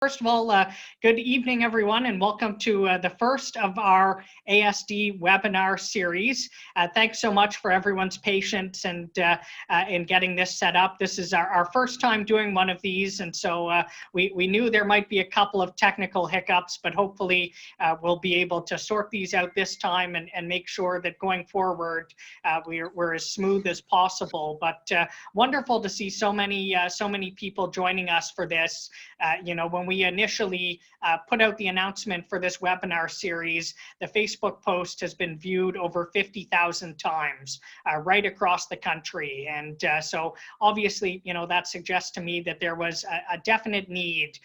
First of all, good evening, everyone, and welcome to the first of our ASD Webinar Series. Thanks so much for everyone's patience and in getting this set up. This is our first time doing one of these, and so we knew there might be a couple of technical hiccups, but hopefully we'll be able to sort these out this time and make sure that going forward we're as smooth as possible. But wonderful to see so many people joining us for this. When we initially put out the announcement for this webinar series, the Facebook post has been viewed over 50,000 times right across the country. And so obviously, that suggests to me that there was a definite need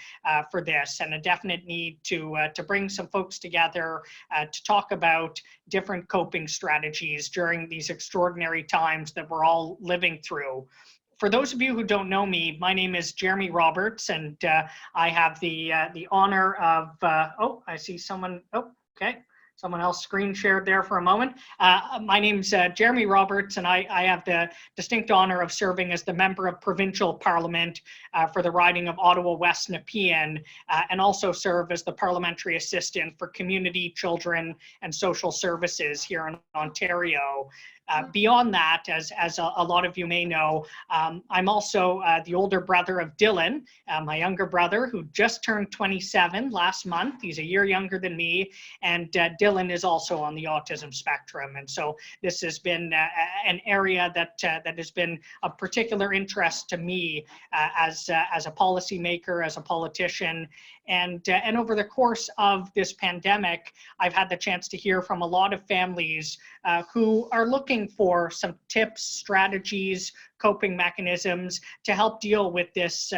for this and a definite need to bring some folks together to talk about different coping strategies during these extraordinary times that we're all living through. For those of you who don't know me, my name is Jeremy Roberts, and I have the honor of, I see someone, okay. Someone else screen shared there for a moment. My name's Jeremy Roberts, and I have the distinct honor of serving as the member of provincial parliament for the riding of Ottawa West Nepean, and also serve as the parliamentary assistant for community, children, and social services here in Ontario. Beyond that, as a lot of you may know, I'm also the older brother of Dylan, my younger brother, who just turned 27 last month. He's a year younger than me, and Dylan is also on the autism spectrum. And so this has been an area that has been of particular interest to me as a policymaker, as a politician. And over the course of this pandemic, I've had the chance to hear from a lot of families who are looking for some tips, strategies, coping mechanisms to help deal with this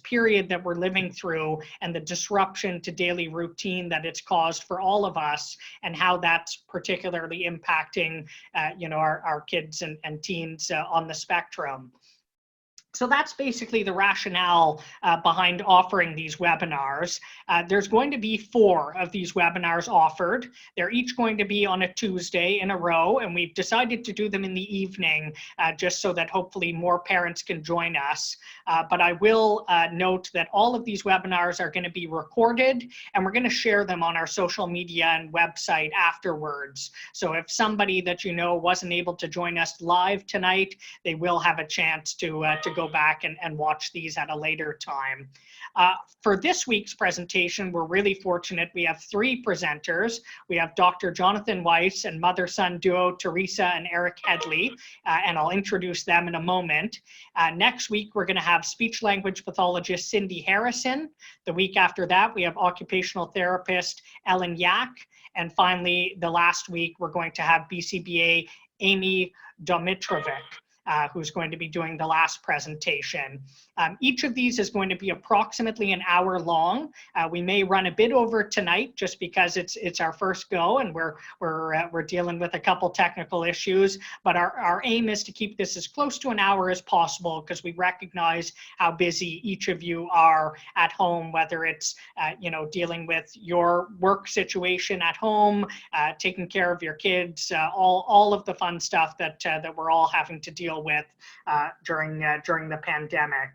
period that we're living through and the disruption to daily routine that it's caused for all of us, and how that's particularly impacting our kids and teens on the spectrum. So that's basically the rationale behind offering these webinars. There's going to be 4 of these webinars offered. They're each going to be on a Tuesday in a row, and we've decided to do them in the evening just so that hopefully more parents can join us. But I will note that all of these webinars are going to be recorded, and we're going to share them on our social media and website afterwards. So if somebody that you know wasn't able to join us live tonight, they will have a chance to go back and watch these at a later time. For this week's presentation, we're really fortunate. We have 3 presenters. We have Dr. Jonathan Weiss and mother-son duo Teresa and Erik Hedley, and I'll introduce them in a moment. Next week, we're going to have speech-language pathologist Cindy Harrison. The week after that, we have occupational therapist Ellen Yak. And finally, the last week, we're going to have BCBA Amy Domitrovic, who's going to be doing the last presentation. Each of these is going to be approximately an hour long. We may run a bit over tonight just because it's our first go and we're dealing with a couple technical issues, but our aim is to keep this as close to an hour as possible because we recognize how busy each of you are at home, whether it's dealing with your work situation at home, taking care of your kids, all of the fun stuff that we're all having to deal with during the pandemic.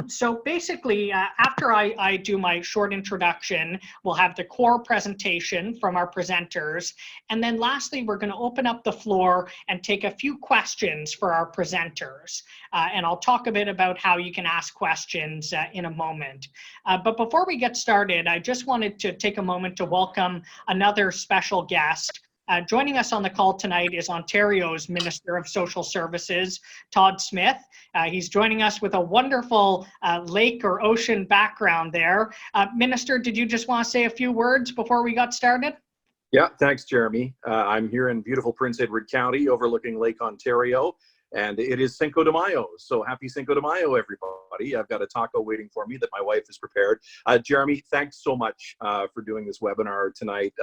So basically, after I do my short introduction, we'll have the core presentation from our presenters. And then lastly, we're going to open up the floor and take a few questions for our presenters. And I'll talk a bit about how you can ask questions in a moment. But before we get started, I just wanted to take a moment to welcome another special guest. Joining us on the call tonight is Ontario's Minister of Social Services, Todd Smith. He's joining us with a wonderful lake or ocean background there. Minister, did you just want to say a few words before we got started? Yeah, thanks, Jeremy. I'm here in beautiful Prince Edward County overlooking Lake Ontario, and it is Cinco de Mayo. So happy Cinco de Mayo, everybody. I've got a taco waiting for me that my wife has prepared. Jeremy, thanks so much for doing this webinar tonight.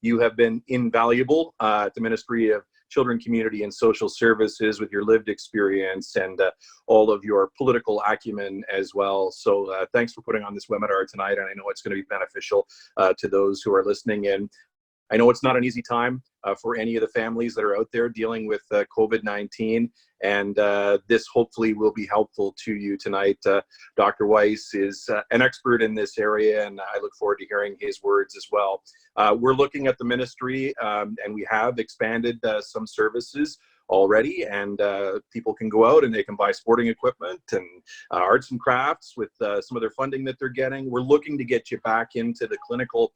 You have been invaluable at the Ministry of Children, Community, and Social Services with your lived experience and all of your political acumen as well. So thanks for putting on this webinar tonight, and I know it's going to be beneficial to those who are listening in. I know it's not an easy time for any of the families that are out there dealing with COVID-19, and this hopefully will be helpful to you tonight. Dr. Weiss is an expert in this area, and I look forward to hearing his words as well. We're looking at the ministry, and we have expanded some services already, and people can go out and they can buy sporting equipment and arts and crafts with some of their funding that they're getting. We're looking to get you back into the clinical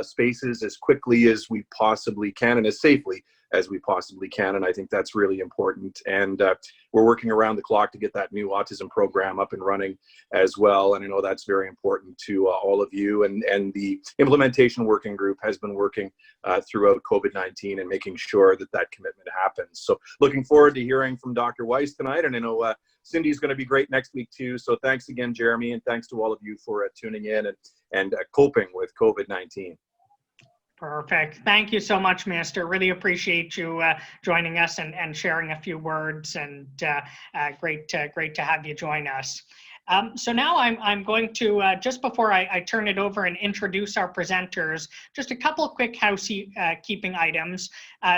spaces as quickly as we possibly can and as safely as we possibly can, and I think that's really important. And we're working around the clock to get that new autism program up and running as well, and I know that's very important to all of you. And the implementation working group has been working throughout COVID-19 and making sure that that commitment happens. So looking forward to hearing from Dr. Weiss tonight, and I know Cindy's going to be great next week too. So thanks again, Jeremy, and thanks to all of you for tuning in and coping with COVID-19. Perfect. Thank you so much, Mister. Really appreciate you joining us and sharing a few words, and great to have you join us. So now I'm going to, just before I turn it over and introduce our presenters, just a couple quick housekeeping items.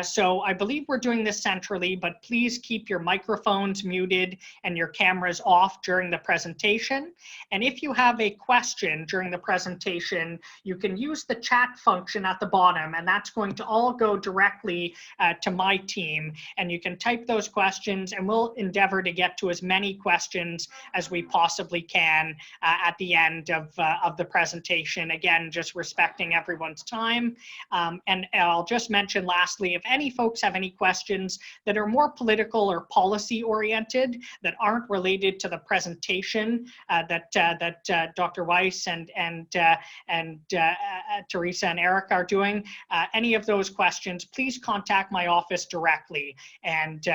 So I believe we're doing this centrally, but please keep your microphones muted and your cameras off during the presentation. And if you have a question during the presentation, you can use the chat function at the bottom, and that's going to all go directly to my team. And you can type those questions, and we'll endeavor to get to as many questions as we possibly can at the end of the presentation. Again, just respecting everyone's time. And I'll just mention lastly, if any folks have any questions that are more political or policy oriented, that aren't related to the presentation that Dr. Weiss and Teresa and Erik are doing, any of those questions, please contact my office directly, and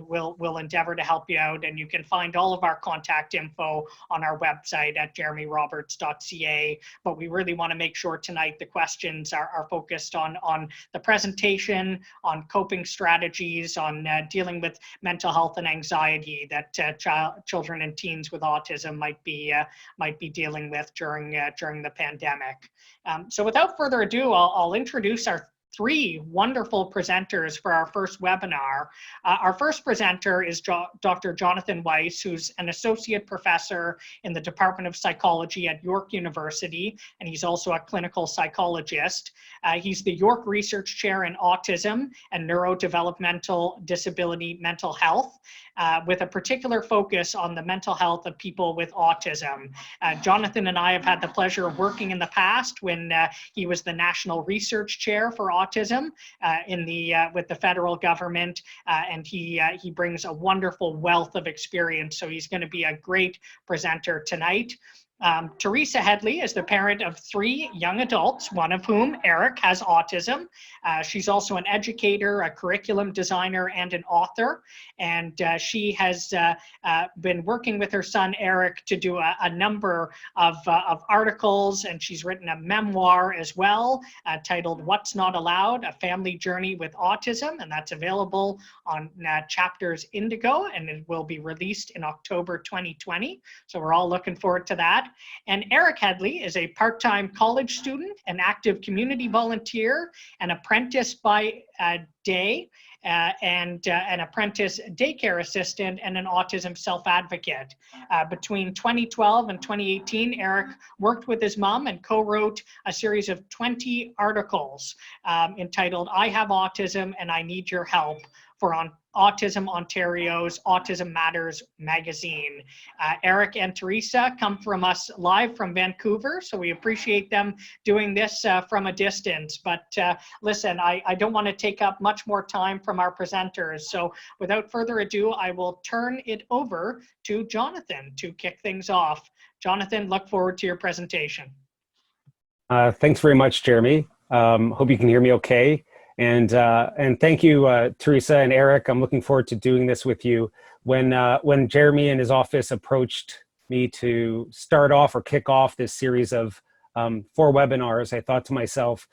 we'll endeavor to help you out. And you can find all of our contact info on our website at jeremyroberts.ca. But we really want to make sure tonight the questions are focused on the presentation, on coping strategies, on dealing with mental health and anxiety that children and teens with autism might be dealing with during the pandemic. So without further ado, I'll introduce our three wonderful presenters for our first webinar. Our first presenter is Dr. Jonathan Weiss, who's an associate professor in the Department of Psychology at York University, and he's also a clinical psychologist. He's the York Research Chair in Autism and Neurodevelopmental Disability Mental Health, with a particular focus on the mental health of people with autism. Jonathan and I have had the pleasure of working in the past when he was the National Research Chair for Autism with the federal government, and he brings a wonderful wealth of experience, so he's going to be a great presenter tonight. Teresa Hedley is the parent of 3 young adults, one of whom, Erik, has autism. She's also an educator, a curriculum designer, and an author. And she has been working with her son, Erik, to do a number of articles, and she's written a memoir as well, titled What's Not Allowed, A Family Journey with Autism, and that's available on Chapters Indigo, and it will be released in October 2020. So we're all looking forward to that. And Erik Hedley is a part-time college student, an active community volunteer, an apprentice by day, and an apprentice daycare assistant, and an autism self-advocate. Between 2012 and 2018, Erik worked with his mom and co-wrote a series of 20 articles entitled I Have Autism and I Need Your Help for Autism Ontario's Autism Matters magazine. Erik and Teresa come from us live from Vancouver, so we appreciate them doing this from a distance. But listen, I don't want to take up much more time from our presenters, so without further ado, I will turn it over to Jonathan to kick things off. Jonathan, look forward to your presentation. Thanks very much, Jeremy. Hope you can hear me okay. And thank you, Teresa and Erik. I'm looking forward to doing this with you. When Jeremy and his office approached me to start off or kick off this series of 4 webinars, I thought to myself,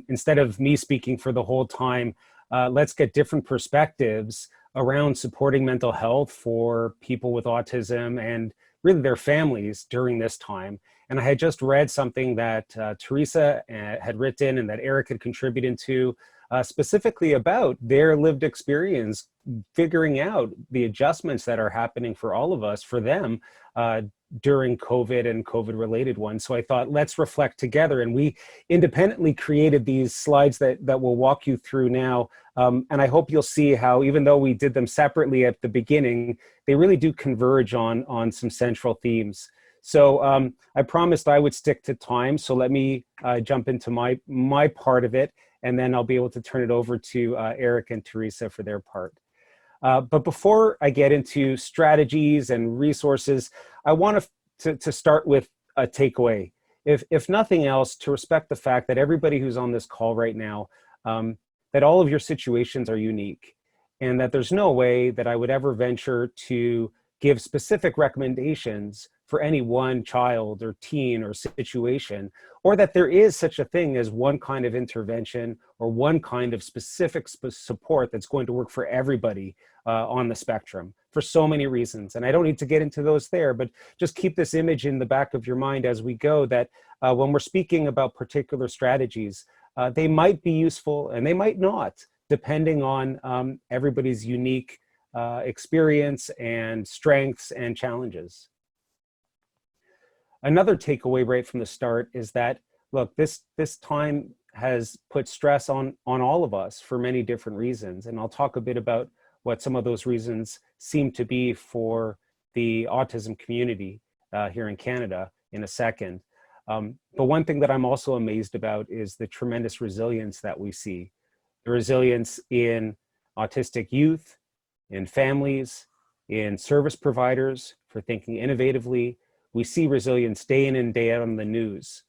instead of me speaking for the whole time, let's get different perspectives around supporting mental health for people with autism and really their families during this time. And I had just read something that Teresa had written and that Erik had contributed to, specifically about their lived experience, figuring out the adjustments that are happening for all of us, for them, during COVID and COVID-related ones. So I thought, let's reflect together. And we independently created these slides that we'll walk you through now. And I hope you'll see how, even though we did them separately at the beginning, they really do converge on some central themes. So I promised I would stick to time. So let me jump into my part of it, and then I'll be able to turn it over to Erik and Teresa for their part. But before I get into strategies and resources, I want to start with a takeaway. If nothing else, to respect the fact that everybody who's on this call right now, that all of your situations are unique, and that there's no way that I would ever venture to give specific recommendations for any one child or teen or situation, or that there is such a thing as one kind of intervention or one kind of specific support that's going to work for everybody on the spectrum, for so many reasons. And I don't need to get into those there, but just keep this image in the back of your mind as we go, that when we're speaking about particular strategies, they might be useful and they might not, depending on everybody's unique experience and strengths and challenges. Another takeaway right from the start is that, look, this time has put stress on all of us for many different reasons. And I'll talk a bit about what some of those reasons seem to be for the autism community here in Canada in a second. But one thing that I'm also amazed about is the tremendous resilience that we see. The resilience in autistic youth, in families, in service providers for thinking innovatively. We see resilience day in and day out on the news.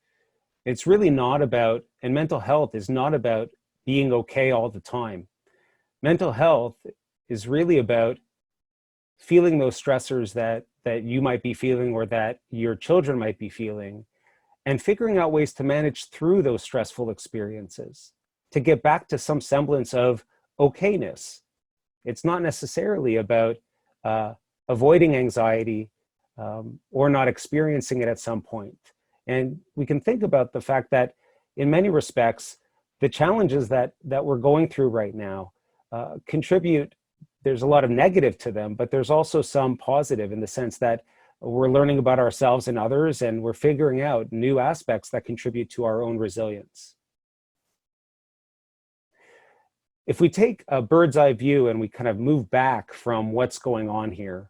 It's really not about, and mental health is not about being okay all the time. Mental health is really about feeling those stressors that you might be feeling or that your children might be feeling, and figuring out ways to manage through those stressful experiences, to get back to some semblance of okayness. It's not necessarily about avoiding anxiety or not experiencing it at some point. And we can think about the fact that in many respects, the challenges that we're going through right now contribute. There's a lot of negative to them, but there's also some positive in the sense that we're learning about ourselves and others, and we're figuring out new aspects that contribute to our own resilience. If we take a bird's eye view and we kind of move back from what's going on here,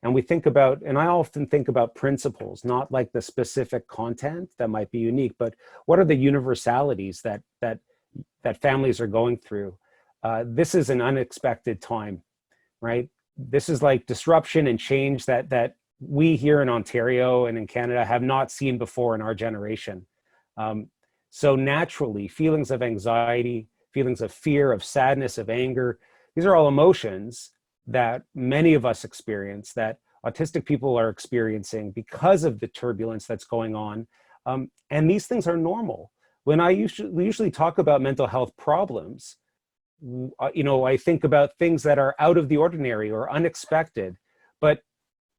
and we think about, and I often think about principles, not like the specific content that might be unique, but what are the universalities that families are going through? This is an unexpected time, right? This is like disruption and change that we here in Ontario and in Canada have not seen before in our generation. So naturally, feelings of anxiety, feelings of fear, of sadness, of anger, these are all emotions that many of us experience, that autistic people are experiencing because of the turbulence that's going on. And these things are normal. When we usually talk about mental health problems, I think about things that are out of the ordinary or unexpected, but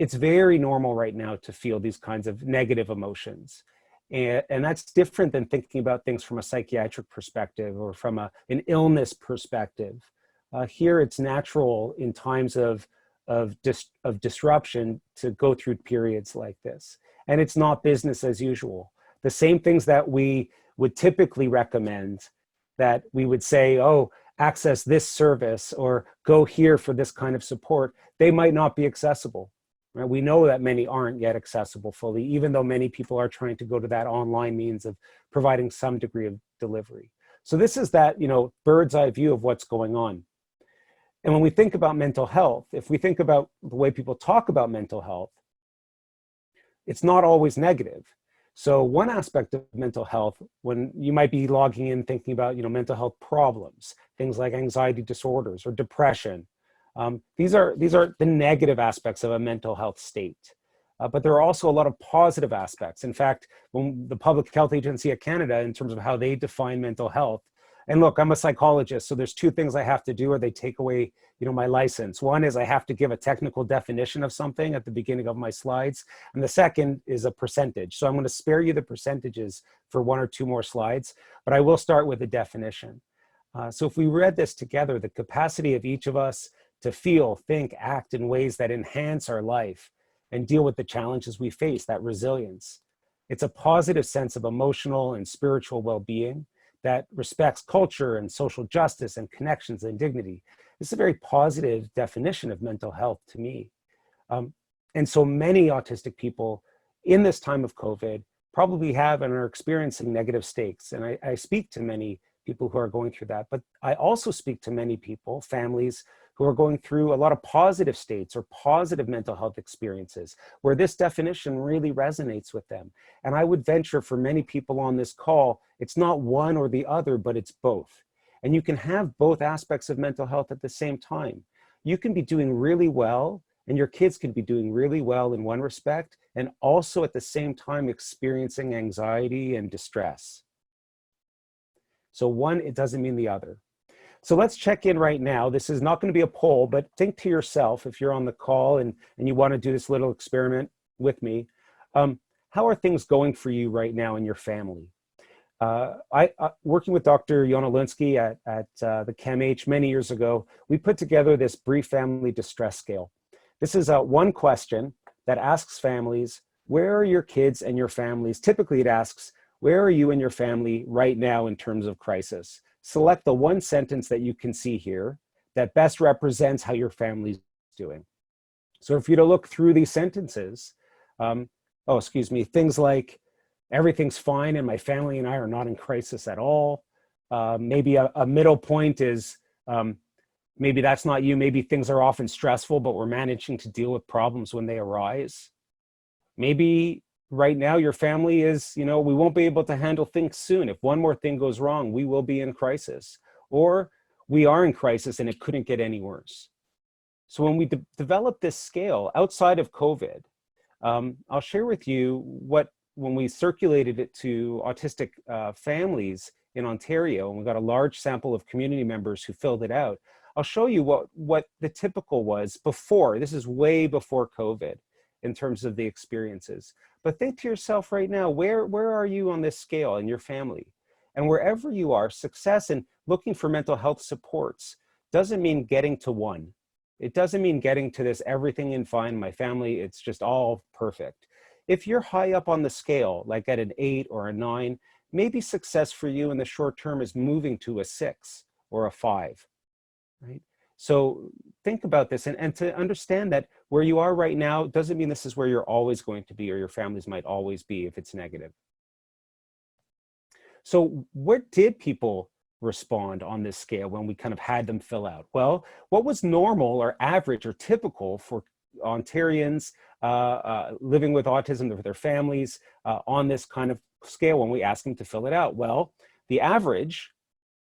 it's very normal right now to feel these kinds of negative emotions. And that's different than thinking about things from a psychiatric perspective or from an illness perspective. Here it's natural in times of disruption to go through periods like this. And it's not business as usual. The same things that we would typically recommend, that we would say, oh, access this service or go here for this kind of support, they might not be accessible. Right? We know that many aren't yet accessible fully, even though many people are trying to go to that online means of providing some degree of delivery. So this is that, bird's eye view of what's going on. And when we think about mental health, if we think about the way people talk about mental health, it's not always negative. So one aspect of mental health, when you might be logging in thinking about mental health problems, things like anxiety disorders or depression, these are the negative aspects of a mental health state. But there are also a lot of positive aspects. In fact, when the Public Health Agency of Canada, in terms of how they define mental health, And look, I'm a psychologist, so there's two things I have to do or they take away, my license. One is I have to give a technical definition of something at the beginning of my slides. And the second is a percentage. So I'm going to spare you the percentages for one or two more slides, but I will start with a definition. So if we read this together, the capacity of each of us to feel, think, act in ways that enhance our life and deal with the challenges we face, that resilience. It's a positive sense of emotional and spiritual well-being that respects culture and social justice and connections and dignity. It's a very positive definition of mental health to me. And so many autistic people in this time of COVID probably have and are experiencing negative states. And I speak to many people who are going through that, but I also speak to many people, families, who are going through a lot of positive states or positive mental health experiences where this definition really resonates with them. And I would venture for many people on this call, it's not one or the other, but it's both. And you can have both aspects of mental health at the same time. You can be doing really well and your kids can be doing really well in one respect and also at the same time experiencing anxiety and distress. So one, it doesn't mean the other. So let's check in right now. This is not going to be a poll, but think to yourself, if you're on the call and you want to do this little experiment with me, how are things going for you right now in your family? Working with Dr. Yona Linsky at the CAMH many years ago, we put together this brief family distress scale. This is one question that asks families, where are your kids and your families? Typically it asks, where are you and your family right now in terms of crisis? Select the one sentence that you can see here that best represents how your family's doing. So if you to look through these sentences, things like, everything's fine and my family and I are not in crisis at all. Maybe a middle point is, maybe that's not you, maybe things are often stressful, but we're managing to deal with problems when they arise. Maybe right now your family is, we won't be able to handle things soon. If one more thing goes wrong, we will be in crisis. Or we are in crisis and it couldn't get any worse. So when we developed this scale outside of COVID, I'll share with you when we circulated it to autistic families in Ontario, and we got a large sample of community members who filled it out, I'll show you what the typical was before. This is way before COVID in terms of the experiences. But think to yourself right now, where are you on this scale in your family? And wherever you are, success in looking for mental health supports doesn't mean getting to one. It doesn't mean getting to this everything in fine, my family, it's just all perfect. If you're high up on the scale, like at an 8 or a 9, maybe success for you in the short term is moving to a 6 or a 5, right? So think about this and to understand that where you are right now doesn't mean this is where you're always going to be or your families might always be if it's negative. So where did people respond on this scale when we kind of had them fill out? Well, what was normal or average or typical for Ontarians living with autism with their families on this kind of scale when we asked them to fill it out? Well, the average,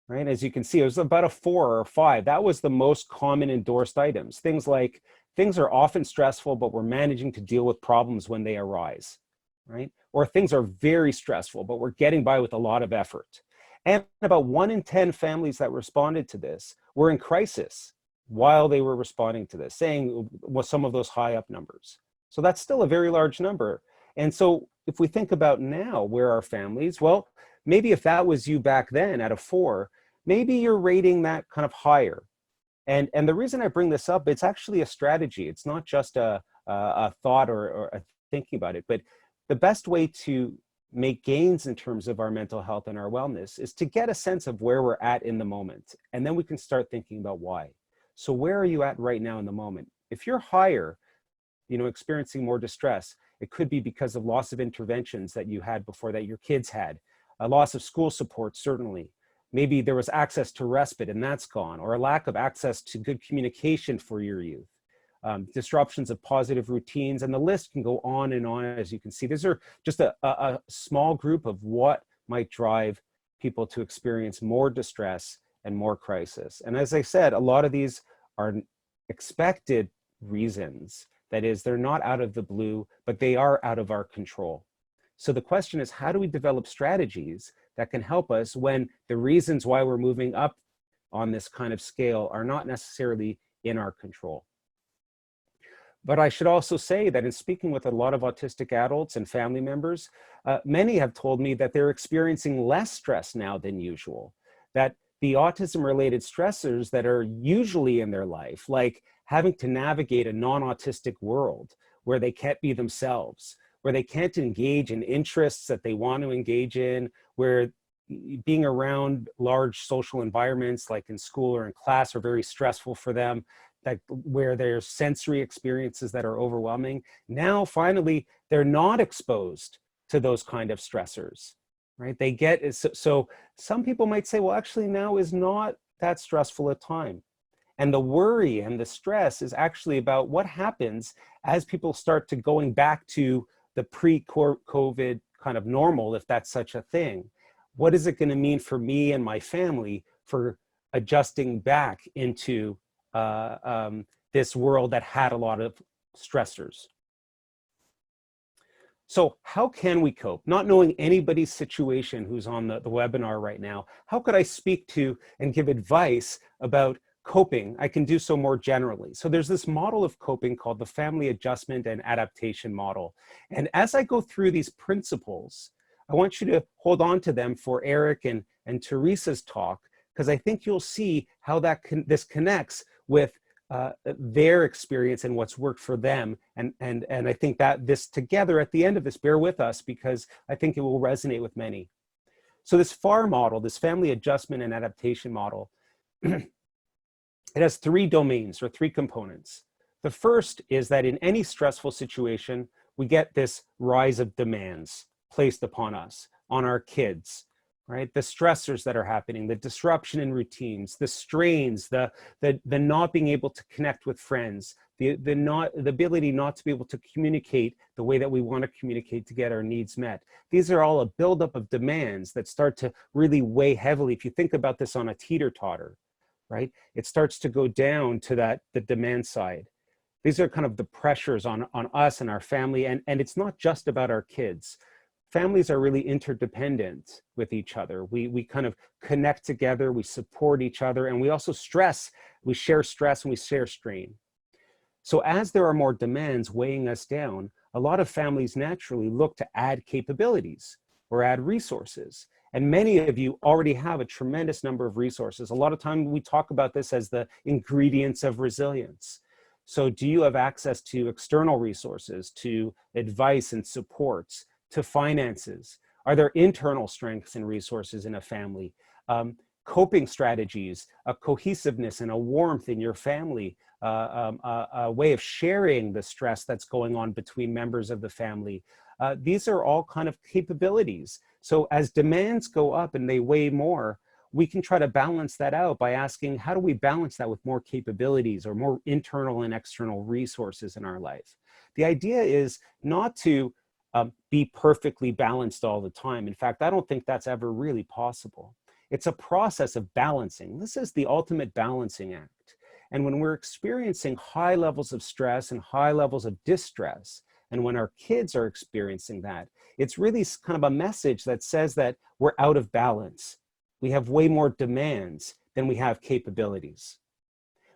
right, as you can see, it was about a 4 or a 5. That was the most common endorsed items. Things like, things are often stressful, but we're managing to deal with problems when they arise, right? Or things are very stressful, but we're getting by with a lot of effort. And about 1 in 10 families that responded to this were in crisis while they were responding to this, saying some of those high up numbers. So that's still a very large number. And so if we think about now, where are families? Well, maybe if that was you back then at a 4, maybe you're rating that kind of higher. And the reason I bring this up, it's actually a strategy. It's not just a thought or a thinking about it, but the best way to make gains in terms of our mental health and our wellness is to get a sense of where we're at in the moment. And then we can start thinking about why. So where are you at right now in the moment? If you're higher, experiencing more distress, it could be because of loss of interventions that you had before that your kids had, a loss of school support, certainly. Maybe there was access to respite and that's gone, or a lack of access to good communication for your youth. Disruptions of positive routines, and the list can go on and on. As you can see, these are just a small group of what might drive people to experience more distress and more crisis. And as I said, a lot of these are expected reasons. That is, they're not out of the blue, but they are out of our control. So the question is, how do we develop strategies that can help us when the reasons why we're moving up on this kind of scale are not necessarily in our control. But I should also say that in speaking with a lot of autistic adults and family members, many have told me that they're experiencing less stress now than usual, that the autism-related stressors that are usually in their life, like having to navigate a non-autistic world where they can't be themselves, where they can't engage in interests that they want to engage in, where being around large social environments like in school or in class are very stressful for them, that where there's sensory experiences that are overwhelming. Now, finally, they're not exposed to those kind of stressors, right? They get, so some people might say, well, actually now is not that stressful a time. And the worry and the stress is actually about what happens as people start to going back to the pre-COVID kind of normal, if that's such a thing. What is it going to mean for me and my family for adjusting back into this world that had a lot of stressors? So how can we cope? Not knowing anybody's situation who's on the webinar right now, how could I speak to and give advice about coping? I can do so more generally. So there's this model of coping called the Family Adjustment and Adaptation Model. And as I go through these principles, I want you to hold on to them for Erik and Teresa's talk, because I think you'll see how this connects with their experience and what's worked for them. And I think that this together at the end of this, bear with us, because I think it will resonate with many. So this FAR model, this Family Adjustment and Adaptation Model, it has three domains or three components. The first is that in any stressful situation, we get this rise of demands placed upon us, on our kids, right? The stressors that are happening, the disruption in routines, the strains, the not being able to connect with friends, the ability not to be able to communicate the way that we want to communicate to get our needs met. These are all a buildup of demands that start to really weigh heavily. If you think about this on a teeter-totter, right? It starts to go down to the demand side. These are kind of the pressures on us and our family, and it's not just about our kids. Families are really interdependent with each other. We kind of connect together, we support each other, and we also stress. We share stress and we share strain. So as there are more demands weighing us down, a lot of families naturally look to add capabilities or add resources. And many of you already have a tremendous number of resources. A lot of time we talk about this as the ingredients of resilience. So do you have access to external resources, to advice and supports, to finances? Are there internal strengths and resources in a family? Coping strategies, a cohesiveness and a warmth in your family, a way of sharing the stress that's going on between members of the family. These are all kind of capabilities. So as demands go up and they weigh more, we can try to balance that out by asking, how do we balance that with more capabilities or more internal and external resources in our life? The idea is not to be perfectly balanced all the time. In fact, I don't think that's ever really possible. It's a process of balancing. This is the ultimate balancing act. And when we're experiencing high levels of stress and high levels of distress, and when our kids are experiencing that, it's really kind of a message that says that we're out of balance. We have way more demands than we have capabilities.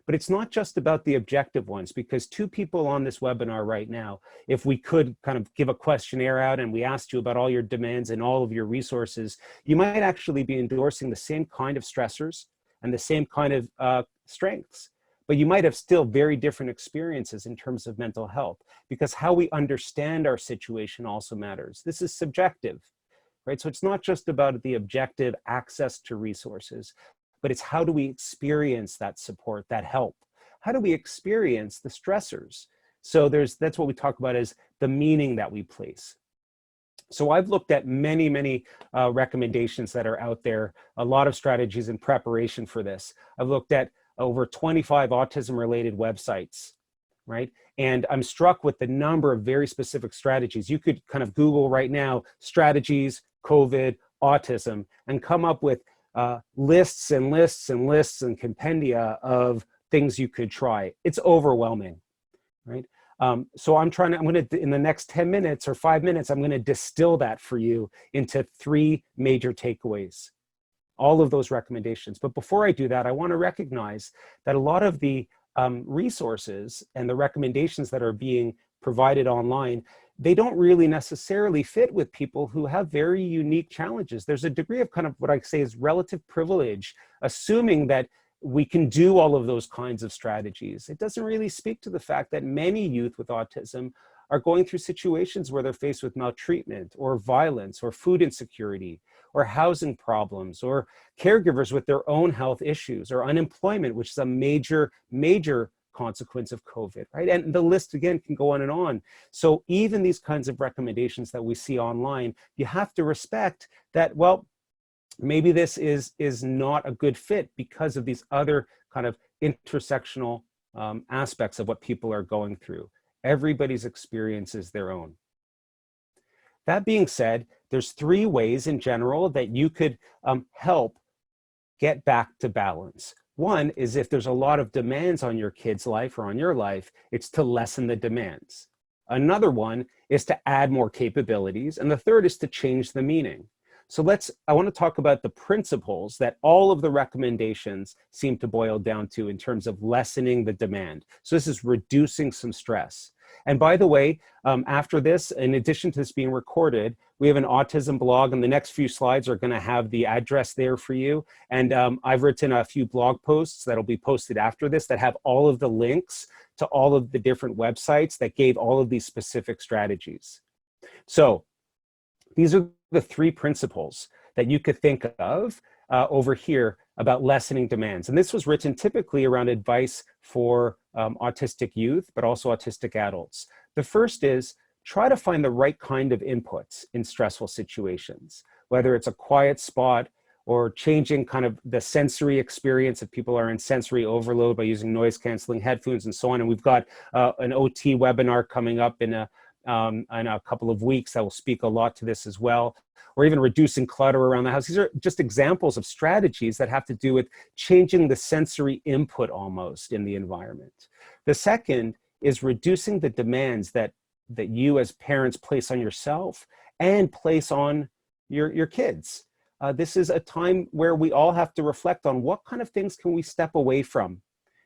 But it's not just about the objective ones, because two people on this webinar right now, if we could kind of give a questionnaire out and we asked you about all your demands and all of your resources, you might actually be endorsing the same kind of stressors and the same kind of strengths. But you might have still very different experiences in terms of mental health, because how we understand our situation also matters. This is subjective, right? So it's not just about the objective access to resources, but it's how do we experience that support, that help? How do we experience the stressors? So that's what we talk about as the meaning that we place. So I've looked at many recommendations that are out there, a lot of strategies in preparation for this. I've looked at over 25 autism-related websites, right? And I'm struck with the number of very specific strategies. You could kind of Google right now, strategies, COVID, autism, and come up with lists and lists and lists and compendia of things you could try. It's overwhelming, right? So I'm going to, in the next 10 minutes or 5 minutes, I'm going to distill that for you into 3 major takeaways, all of those recommendations. But before I do that, I want to recognize that a lot of the resources and the recommendations that are being provided online, they don't really necessarily fit with people who have very unique challenges. There's a degree of kind of what I say is relative privilege, assuming that we can do all of those kinds of strategies. It doesn't really speak to the fact that many youth with autism are going through situations where they're faced with maltreatment or violence or food insecurity or housing problems or caregivers with their own health issues or unemployment, which is a major, major consequence of COVID, right? And the list again can go on and on. So even these kinds of recommendations that we see online, you have to respect that, well, maybe this is not a good fit because of these other kind of intersectional aspects of what people are going through. Everybody's experience is their own. That being said, there's 3 ways in general that you could help get back to balance. One is if there's a lot of demands on your kid's life or on your life, it's to lessen the demands. Another one is to add more capabilities. And the third is to change the meaning. So I want to talk about the principles that all of the recommendations seem to boil down to in terms of lessening the demand. So this is reducing some stress. And by the way, after this, in addition to this being recorded, we have an autism blog, and the next few slides are going to have the address there for you. And I've written a few blog posts that'll be posted after this that have all of the links to all of the different websites that gave all of these specific strategies. So these are the 3 principles that you could think of over here about lessening demands. And this was written typically around advice for autistic youth, but also autistic adults. The first is try to find the right kind of inputs in stressful situations, whether it's a quiet spot or changing kind of the sensory experience if people are in sensory overload by using noise canceling headphones and so on. And we've got an OT webinar coming up in a couple of weeks that will speak a lot to this as well, or even reducing clutter around the house. These are just examples of strategies that have to do with changing the sensory input almost in the environment. The second is reducing the demands that you as parents place on yourself and place on your kids. This is a time where we all have to reflect on what kind of things can we step away from.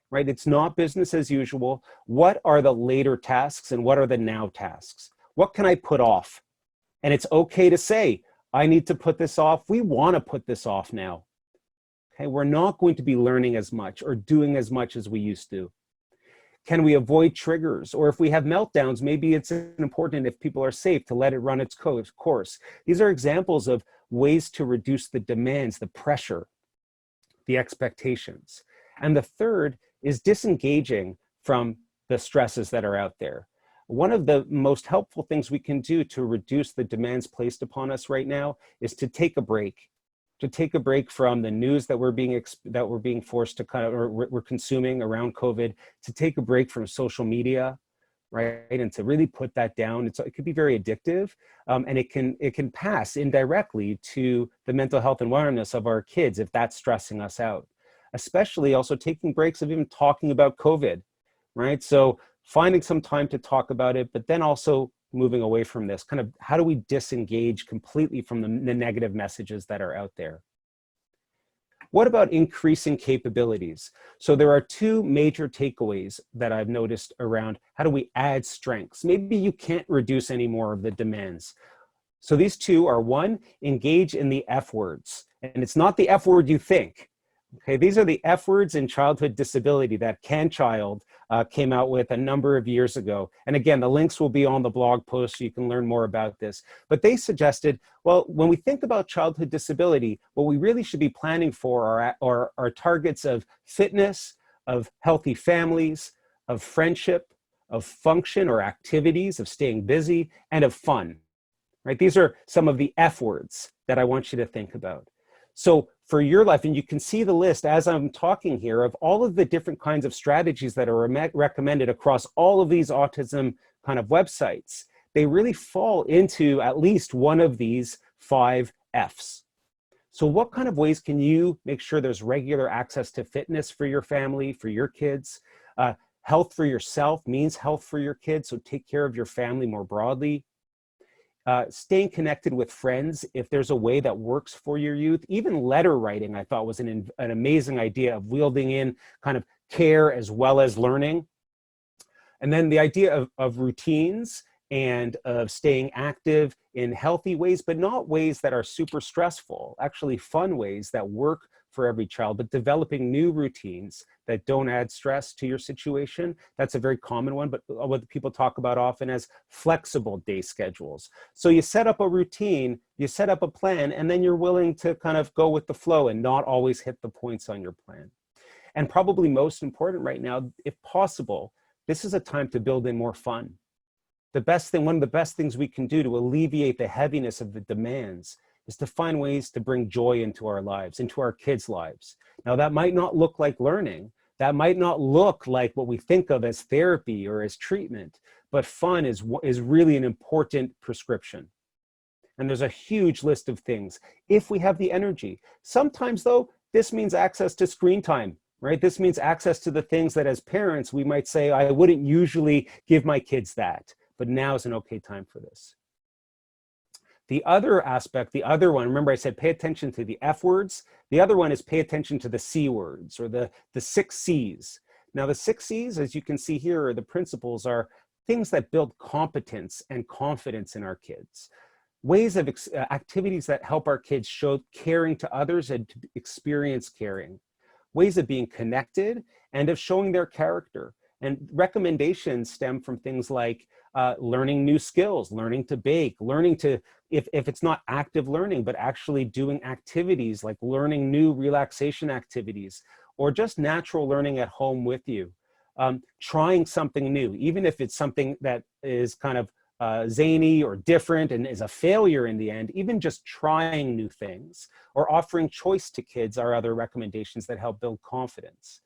Right? It's not business as usual. What are the later tasks and what are the now tasks? What can I put off? And it's okay to say, I need to put this off. We want to put this off now. Okay, we're not going to be learning as much or doing as much as we used to. Can we avoid triggers? Or if we have meltdowns, maybe it's important, if people are safe, to let it run its course. These are examples of ways to reduce the demands, the pressure, the expectations. And the third is disengaging from the stresses that are out there. One of the most helpful things we can do to reduce the demands placed upon us right now is to take a break from the news that we're being forced to kind of, or we're consuming around COVID, to take a break from social media, right? And to really put that down. It could be very addictive, and it can pass indirectly to the mental health and wellness of our kids if that's stressing us out. Especially also taking breaks of even talking about COVID, right? So finding some time to talk about it, but then also moving away from this, kind of how do we disengage completely from the negative messages that are out there? What about increasing capabilities? So there are 2 major takeaways that I've noticed around how do we add strengths? Maybe you can't reduce any more of the demands. So these 2 are, 1, engage in the F words. And it's not the F word you think. Okay, these are the F words in childhood disability that Can Child came out with a number of years ago. And again, the links will be on the blog post so you can learn more about this. But they suggested, well, when we think about childhood disability, what we really should be planning for are targets of fitness, of healthy families, of friendship, of function or activities, of staying busy, and of fun. Right? These are some of the F words that I want you to think about. So for your life, and you can see the list as I'm talking here of all of the different kinds of strategies that are recommended across all of these autism kind of websites, they really fall into at least one of these 5 Fs. So what kind of ways can you make sure there's regular access to fitness for your family, for your kids? Health for yourself means health for your kids, so take care of your family more broadly. Staying connected with friends, if there's a way that works for your youth. Even letter writing, I thought was an amazing idea of wielding in kind of care as well as learning. And then the idea of routines and of staying active in healthy ways, but not ways that are super stressful, actually fun ways that work for every child, but developing new routines that don't add stress to your situation. That's a very common one, but what people talk about often as flexible day schedules. So you set up a routine, you set up a plan, and then you're willing to kind of go with the flow and not always hit the points on your plan. And probably most important right now, if possible, this is a time to build in more fun. One of the best things we can do to alleviate the heaviness of the demands is to find ways to bring joy into our lives, into our kids' lives. Now, that might not look like learning. That might not look like what we think of as therapy or as treatment, but fun is really an important prescription. And there's a huge list of things if we have the energy. Sometimes, though, this means access to screen time, right? This means access to the things that as parents, we might say, I wouldn't usually give my kids that, but now is an okay time for this. The other aspect, the other one, remember I said pay attention to the F words. The other one is pay attention to the C words, or the 6 C's. Now the 6 C's, as you can see here, are the principles are things that build competence and confidence in our kids. Ways of activities that help our kids show caring to others and to experience caring. Ways of being connected and of showing their character. And recommendations stem from things like learning new skills, learning to bake, learning to, if it's not active learning, but actually doing activities like learning new relaxation activities, or just natural learning at home with you. Trying something new, even if it's something that is kind of zany or different and is a failure in the end, even just trying new things or offering choice to kids are other recommendations that help build confidence.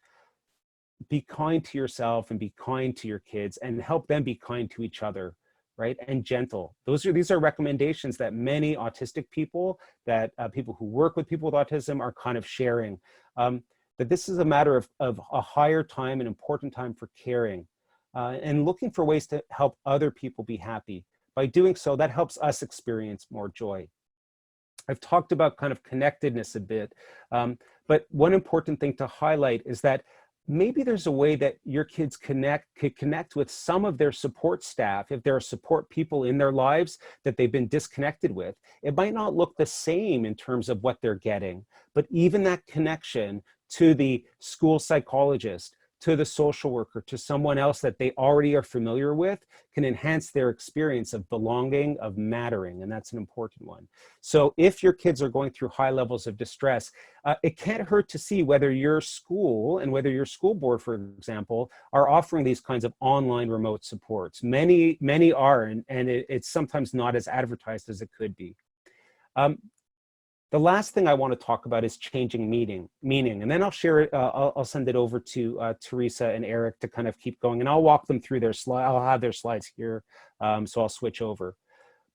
Be kind to yourself and be kind to your kids and help them be kind to each other, right? And gentle. These are recommendations that many autistic people, that people who work with people with autism are kind of sharing. That this is a matter of a higher time, an important time for caring. And looking for ways to help other people be happy. By doing so, that helps us experience more joy. I've talked about kind of connectedness a bit, but one important thing to highlight is that maybe there's a way that your kids could connect with some of their support staff. If there are support people in their lives that they've been disconnected with, it might not look the same in terms of what they're getting, but even that connection to the school psychologist, to the social worker, to someone else that they already are familiar with, can enhance their experience of belonging, of mattering, and that's an important one. So if your kids are going through high levels of distress, it can't hurt to see whether your school and whether your school board, for example, are offering these kinds of online remote supports. Many are, and it's sometimes not as advertised as it could be. The last thing I want to talk about is changing meaning, and then I'll share it. I'll send it over to Teresa and Erik to kind of keep going, and I'll walk them through their slide. I'll have their slides here, so I'll switch over.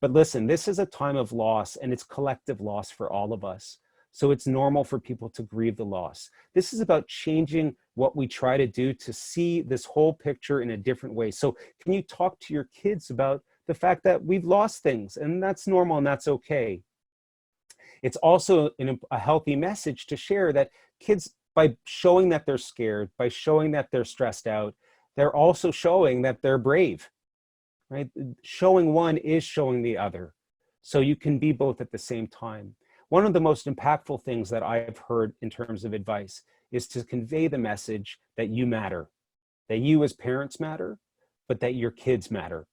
But listen, this is a time of loss, and it's collective loss for all of us. So it's normal for people to grieve the loss. This is about changing what we try to do to see this whole picture in a different way. So can you talk to your kids about the fact that we've lost things, and that's normal and that's okay? It's also a healthy message to share that kids, by showing that they're scared, by showing that they're stressed out, they're also showing that they're brave, right? Showing one is showing the other. So you can be both at the same time. One of the most impactful things that I've heard in terms of advice is to convey the message that you matter, that you as parents matter, but that your kids matter,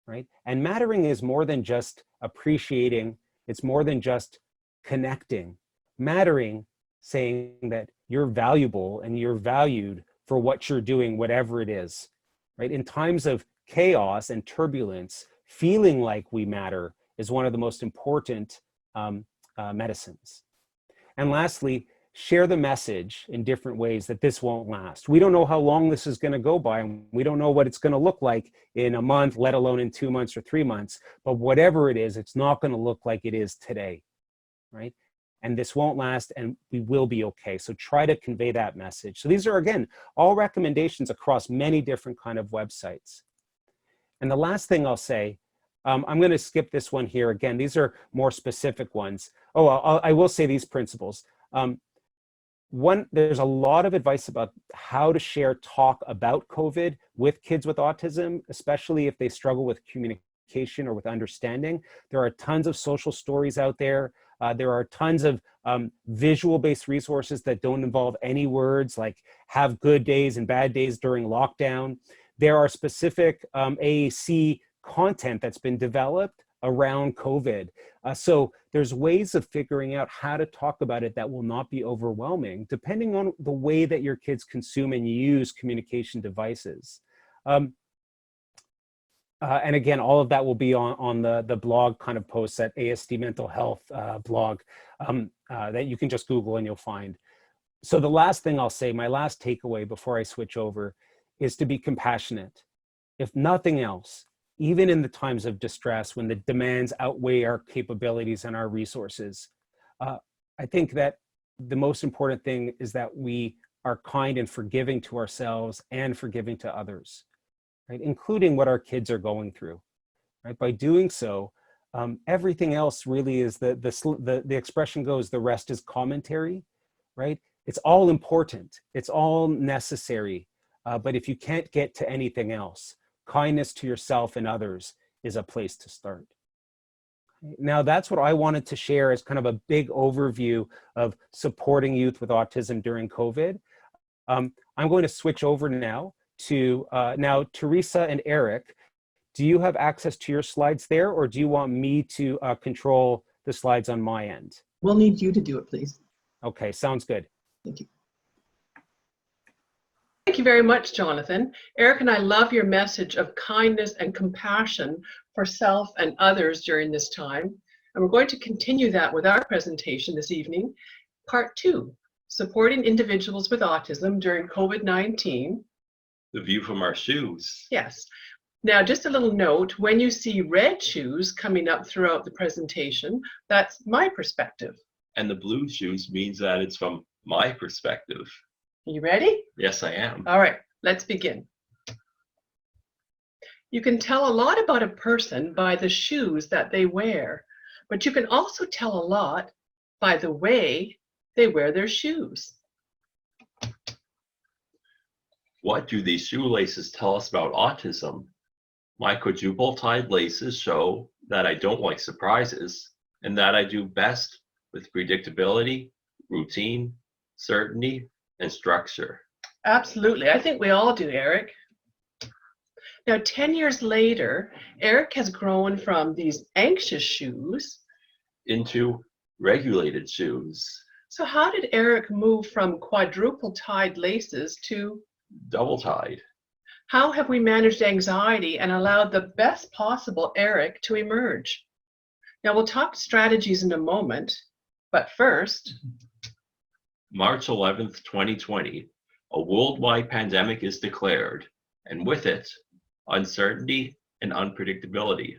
right? And mattering is more than just appreciating. It's more than just connecting. Mattering, saying that you're valuable and you're valued for what you're doing, whatever it is, right? In times of chaos and turbulence, feeling like we matter is one of the most important medicines. And lastly, share the message in different ways that this won't last. We don't know how long this is going to go by, and we don't know what it's going to look like in a month, let alone in 2 months or 3 months. But whatever it is, it's not going to look like it is today, right? and this won't last, and we will be okay. So try to convey that message. So these are, again, all recommendations across many different kind of websites. And the last thing I'll say, I'm going to skip this one here. Again, these are more specific ones. Oh, I will say these principles. There's a lot of advice about how to talk about COVID with kids with autism, especially if they struggle with communication or with understanding. There are tons of social stories out there. There are tons of visual-based resources that don't involve any words, like have good days and bad days during lockdown. There are specific AAC content that's been developed around COVID. So there's ways of figuring out how to talk about it that will not be overwhelming, depending on the way that your kids consume and use communication devices. And again, all of that will be on the blog kind of posts at ASD Mental Health blog that you can just Google and you'll find. So the last thing I'll say, my last takeaway before I switch over, is to be compassionate. If nothing else, even in the times of distress, when the demands outweigh our capabilities and our resources, I think that the most important thing is that we are kind and forgiving to ourselves and forgiving to others, right? Including what our kids are going through, right? By doing so, everything else really is, the expression goes, the rest is commentary, right? It's all important, it's all necessary, but if you can't get to anything else, kindness to yourself and others is a place to start. Now, that's what I wanted to share as kind of a big overview of supporting youth with autism during COVID. I'm going to switch over now to Teresa and Erik. Do you have access to your slides there, or do you want me to control the slides on my end? We'll need you to do it, please. Okay, sounds good. Thank you. Thank you very much, Jonathan. Erik and I love your message of kindness and compassion for self and others during this time. And we're going to continue that with our presentation this evening. Part 2, supporting individuals with autism during COVID-19. The view from our shoes. Yes. Now, just a little note, when you see red shoes coming up throughout the presentation, that's my perspective. And the blue shoes means that it's from my perspective. You ready? Yes, I am. All right, let's begin. You can tell a lot about a person by the shoes that they wear, but you can also tell a lot by the way they wear their shoes. What do these shoelaces tell us about autism? My quadruple-tied laces show that I don't like surprises and that I do best with predictability, routine, certainty, and structure. Absolutely. I think we all do, Erik. Now, 10 years later, Erik has grown from these anxious shoes into regulated shoes. So how did Erik move from quadruple-tied laces to double-tied? How have we managed anxiety and allowed the best possible Erik to emerge? Now, we'll talk strategies in a moment, but first, March 11th, 2020, a worldwide pandemic is declared, and with it, uncertainty and unpredictability.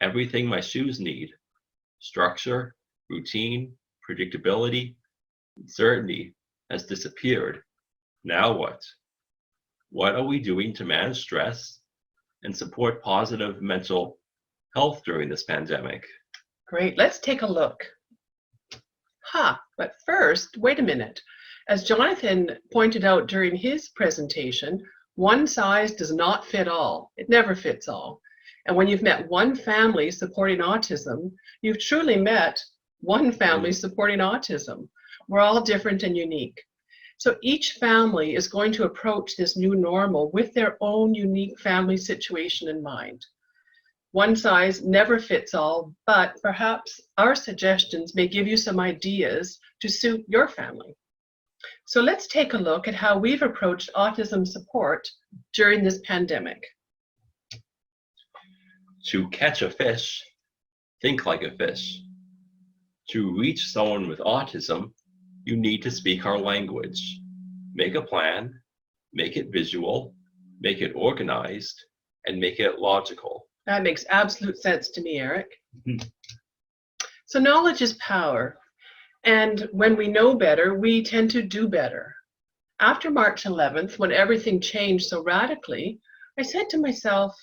Everything my shoes need, structure, routine, predictability, certainty, has disappeared. Now what? What are we doing to manage stress and support positive mental health during this pandemic? great, let's take a look. But first, wait a minute. As Jonathan pointed out during his presentation, one size does not fit all. It never fits all. And when you've met one family supporting autism, you've truly met one family supporting autism. We're all different and unique. So each family is going to approach this new normal with their own unique family situation in mind. One size never fits all, but perhaps our suggestions may give you some ideas to suit your family. So let's take a look at how we've approached autism support during this pandemic. To catch a fish, think like a fish. To reach someone with autism, you need to speak our language. Make a plan, make it visual, make it organized, and make it logical. That makes absolute sense to me, Erik. So knowledge is power. And when we know better, we tend to do better. After March 11th, when everything changed so radically, I said to myself,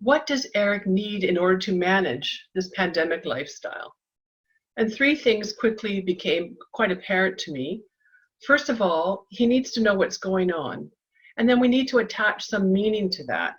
what does Erik need in order to manage this pandemic lifestyle? And three things quickly became quite apparent to me. First of all, he needs to know what's going on. And then we need to attach some meaning to that.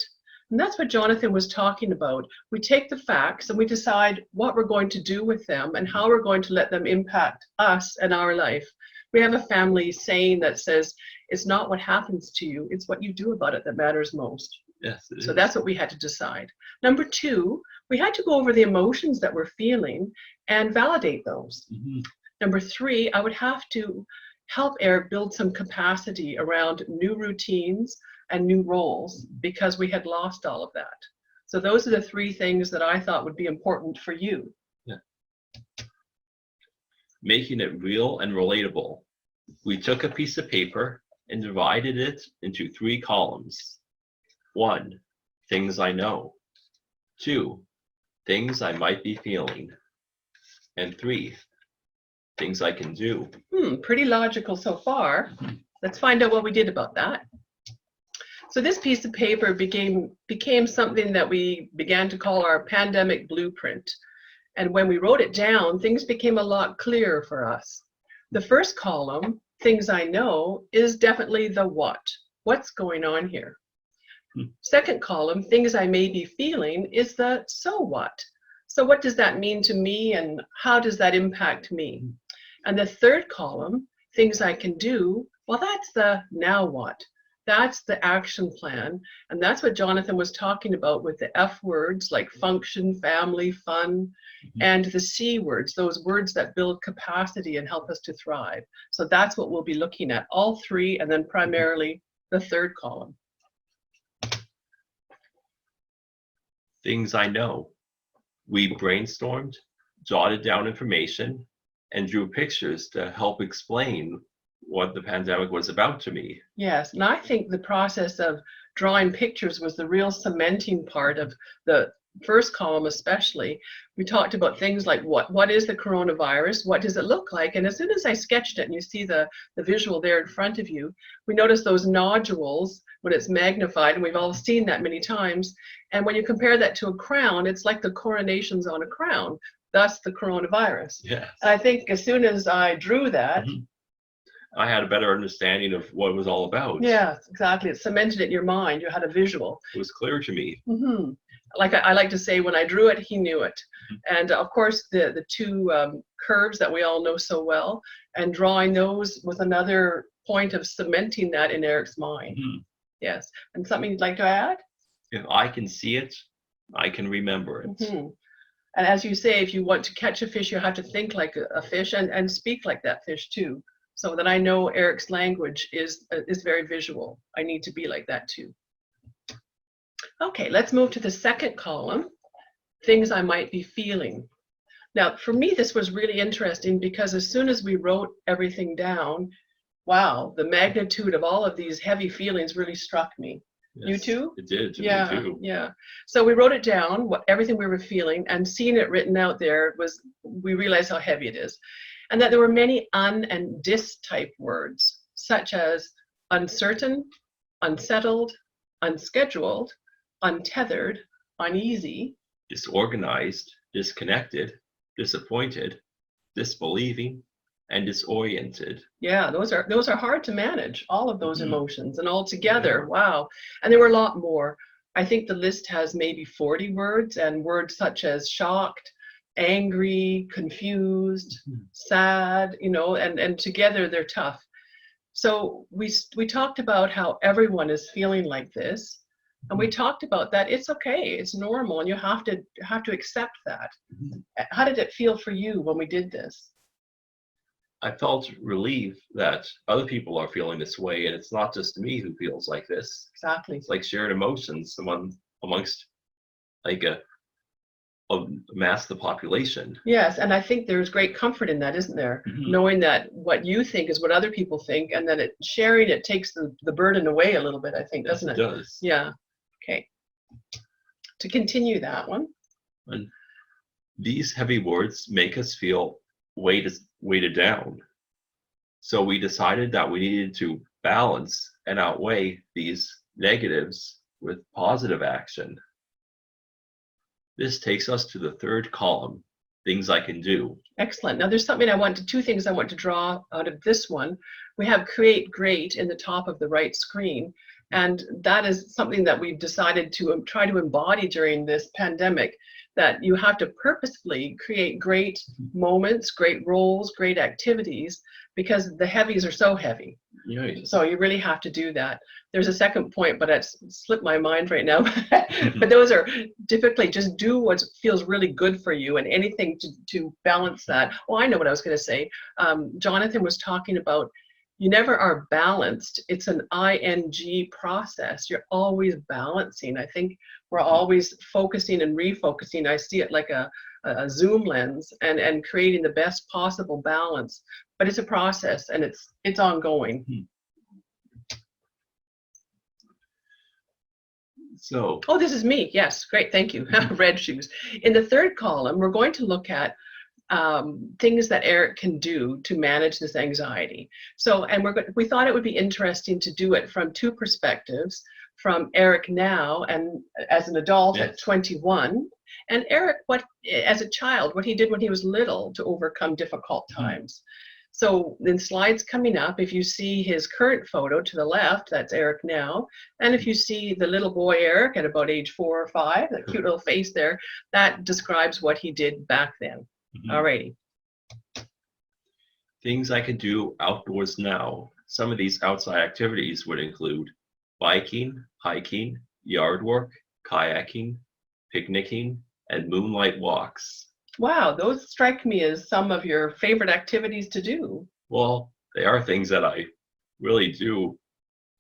And that's what Jonathan was talking about. We take the facts and we decide what we're going to do with them and how we're going to let them impact us and our life. We have a family saying that says, it's not what happens to you, it's what you do about it that matters most. Yes, it So is. that's what we had to decide. Number two, we had to go over the emotions that we're feeling and validate those. Number three, I would have to help Erik build some capacity around new routines and new roles because we had lost all of that. So those are the three things that I thought would be important for you. Yeah. Making it real and relatable. We took a piece of paper and divided it into 3 columns. 1, things I know. 2, things I might be feeling. And 3, things I can do. Pretty logical so far. Let's find out what we did about that. So this piece of paper became something that we began to call our pandemic blueprint. And when we wrote it down, things became a lot clearer for us. The first column, things I know, is definitely the what. What's going on here? Second column, things I may be feeling, is the so what. So what does that mean to me and how does that impact me? And the third column, things I can do, well, that's the now what. That's the action plan. And that's what Jonathan was talking about with the F words like function, family, fun, and the C words, those words that build capacity and help us to thrive. So that's what we'll be looking at, all 3, and then primarily the third column. Things I know. We brainstormed, jotted down information, and drew pictures to help explain what the pandemic was about to me. Yes, and I think the process of drawing pictures was the real cementing part of the first column especially. We talked about things like what is the coronavirus, what does it look like, and as soon as I sketched it, and you see the visual there in front of you, we notice those nodules when it's magnified, and we've all seen that many times, and when you compare that to a crown, it's like the coronations on a crown, thus the coronavirus. Yes. And I think as soon as I drew that, I had a better understanding of what it was all about. yeah, exactly. It cemented it in your mind. You had a visual. It was clear to me. Like I like to say, when I drew it, he knew it. And of course, the 2 curves that we all know so well, and drawing those was another point of cementing that in Erik's mind. Yes. And something you'd like to add? If I can see it, I can remember it. And as you say, if you want to catch a fish, you have to think like a fish and speak like that fish too. So that I know Erik's language is very visual. I need to be like that too. Okay, let's move to the second column, things I might be feeling. Now, for me, this was really interesting because as soon as we wrote everything down, wow, the magnitude of all of these heavy feelings really struck me. Yes, You too? It did. To Yeah, me too. yeah. So we wrote it down, everything we were feeling, and seeing it written out there we realized how heavy it is. And that there were many un and dis type words, such as uncertain, unsettled, unscheduled, untethered, uneasy, Disorganized, disconnected, disappointed, disbelieving, and disoriented. Yeah, those are hard to manage, all of those emotions, and all together, wow. And there were a lot more. I think the list has maybe 40 words, and words such as shocked, angry, confused, sad, and together they're tough. So we talked about how everyone is feeling like this, and we talked about that it's okay, it's normal, and you have to accept that. How did it feel for you when we did this? I felt relieved that other people are feeling this way, and it's not just me who feels like this. Exactly. It's like shared emotions amongst like a mass of the population. Yes, and I think there's great comfort in that, isn't there? Knowing that what you think is what other people think, and that sharing it takes the burden away a little bit, I think, doesn't it? It does. Yeah. Okay. To continue that one. And these heavy words make us feel weight weighted down. So we decided that we needed to balance and outweigh these negatives with positive action. This takes us to the third column, things I can do. Excellent. Now there's two things I want to draw out of this one. We have create great in the top of the right screen. And that is something that we've decided to try to embody during this pandemic, that you have to purposefully create great moments, great roles, great activities, because the heavies are so heavy. Right. So you really have to do that. There's a second point, but it's slipped my mind right now. But those are typically just do what feels really good for you, and anything to balance that. Oh, I know what I was going to say. Jonathan was talking about you never are balanced. It's an ING process. You're always balancing. I think we're always focusing and refocusing. I see it like a zoom lens, and creating the best possible balance. But it's a process, and it's ongoing. So, oh, this is me. Yes, great, thank you. Red shoes. In the third column, we're going to look at things that Erik can do to manage this anxiety. So, and we thought it would be interesting to do it from two perspectives, from Erik now and as an adult at 21, and Erik as a child, what he did when he was little to overcome difficult times. So in slides coming up, if you see his current photo to the left, that's Erik now. And if you see the little boy Erik at about age 4 or 5, that cute little face there, that describes what he did back then. Alrighty. Things I could do outdoors now. Some of these outside activities would include biking, hiking, yard work, kayaking, picnicking, and moonlight walks. Wow, those strike me as some of your favorite activities to do. Well, they are things that I really do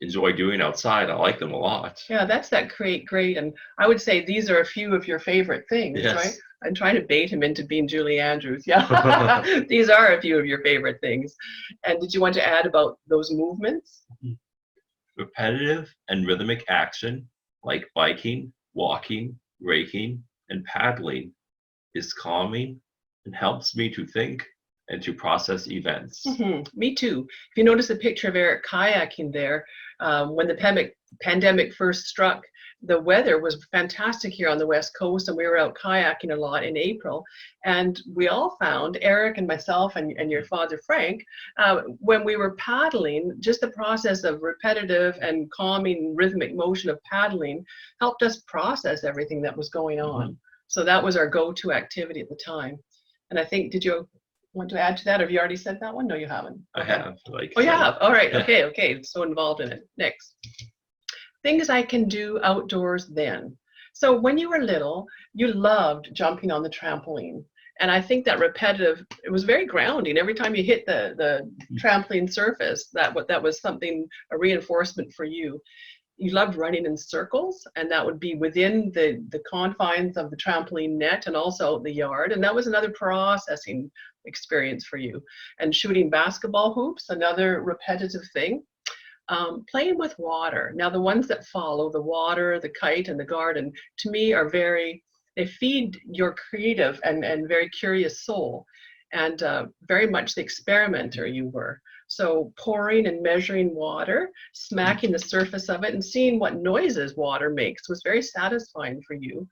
enjoy doing outside. I like them a lot. Yeah, that's that create great. And I would say these are a few of your favorite things, Yes. right? I'm trying to bait him into being Julie Andrews. Yeah, these are a few of your favorite things. And did you want to add about those movements? Repetitive and rhythmic action like biking, walking, raking, and paddling is calming and helps me to think and to process events. Me too. If you notice a picture of Erik kayaking there, when the pandemic first struck, the weather was fantastic here on the West Coast, and we were out kayaking a lot in April. And we all found, Erik and myself and your father Frank, when we were paddling, just the process of repetitive and calming rhythmic motion of paddling helped us process everything that was going on. So that was our go-to activity at the time. And I think, did you want to add to that, or have you already said that one? No, you haven't. I have. Like, oh, you have? All right. Okay. So involved in it. Next. Things I can do outdoors then. So when you were little, you loved jumping on the trampoline. And I think that repetitive, it was very grounding. Every time you hit the trampoline surface, that was something, a reinforcement for you. You loved running in circles, and that would be within the confines of the trampoline net and also the yard. And that was another processing experience for you. And shooting basketball hoops, another repetitive thing. Playing with water. Now the ones that follow, the water, the kite, and the garden, to me are they feed your creative and very curious soul, and very much the experimenter you were. So pouring and measuring water, smacking the surface of it, and seeing what noises water makes was very satisfying for you.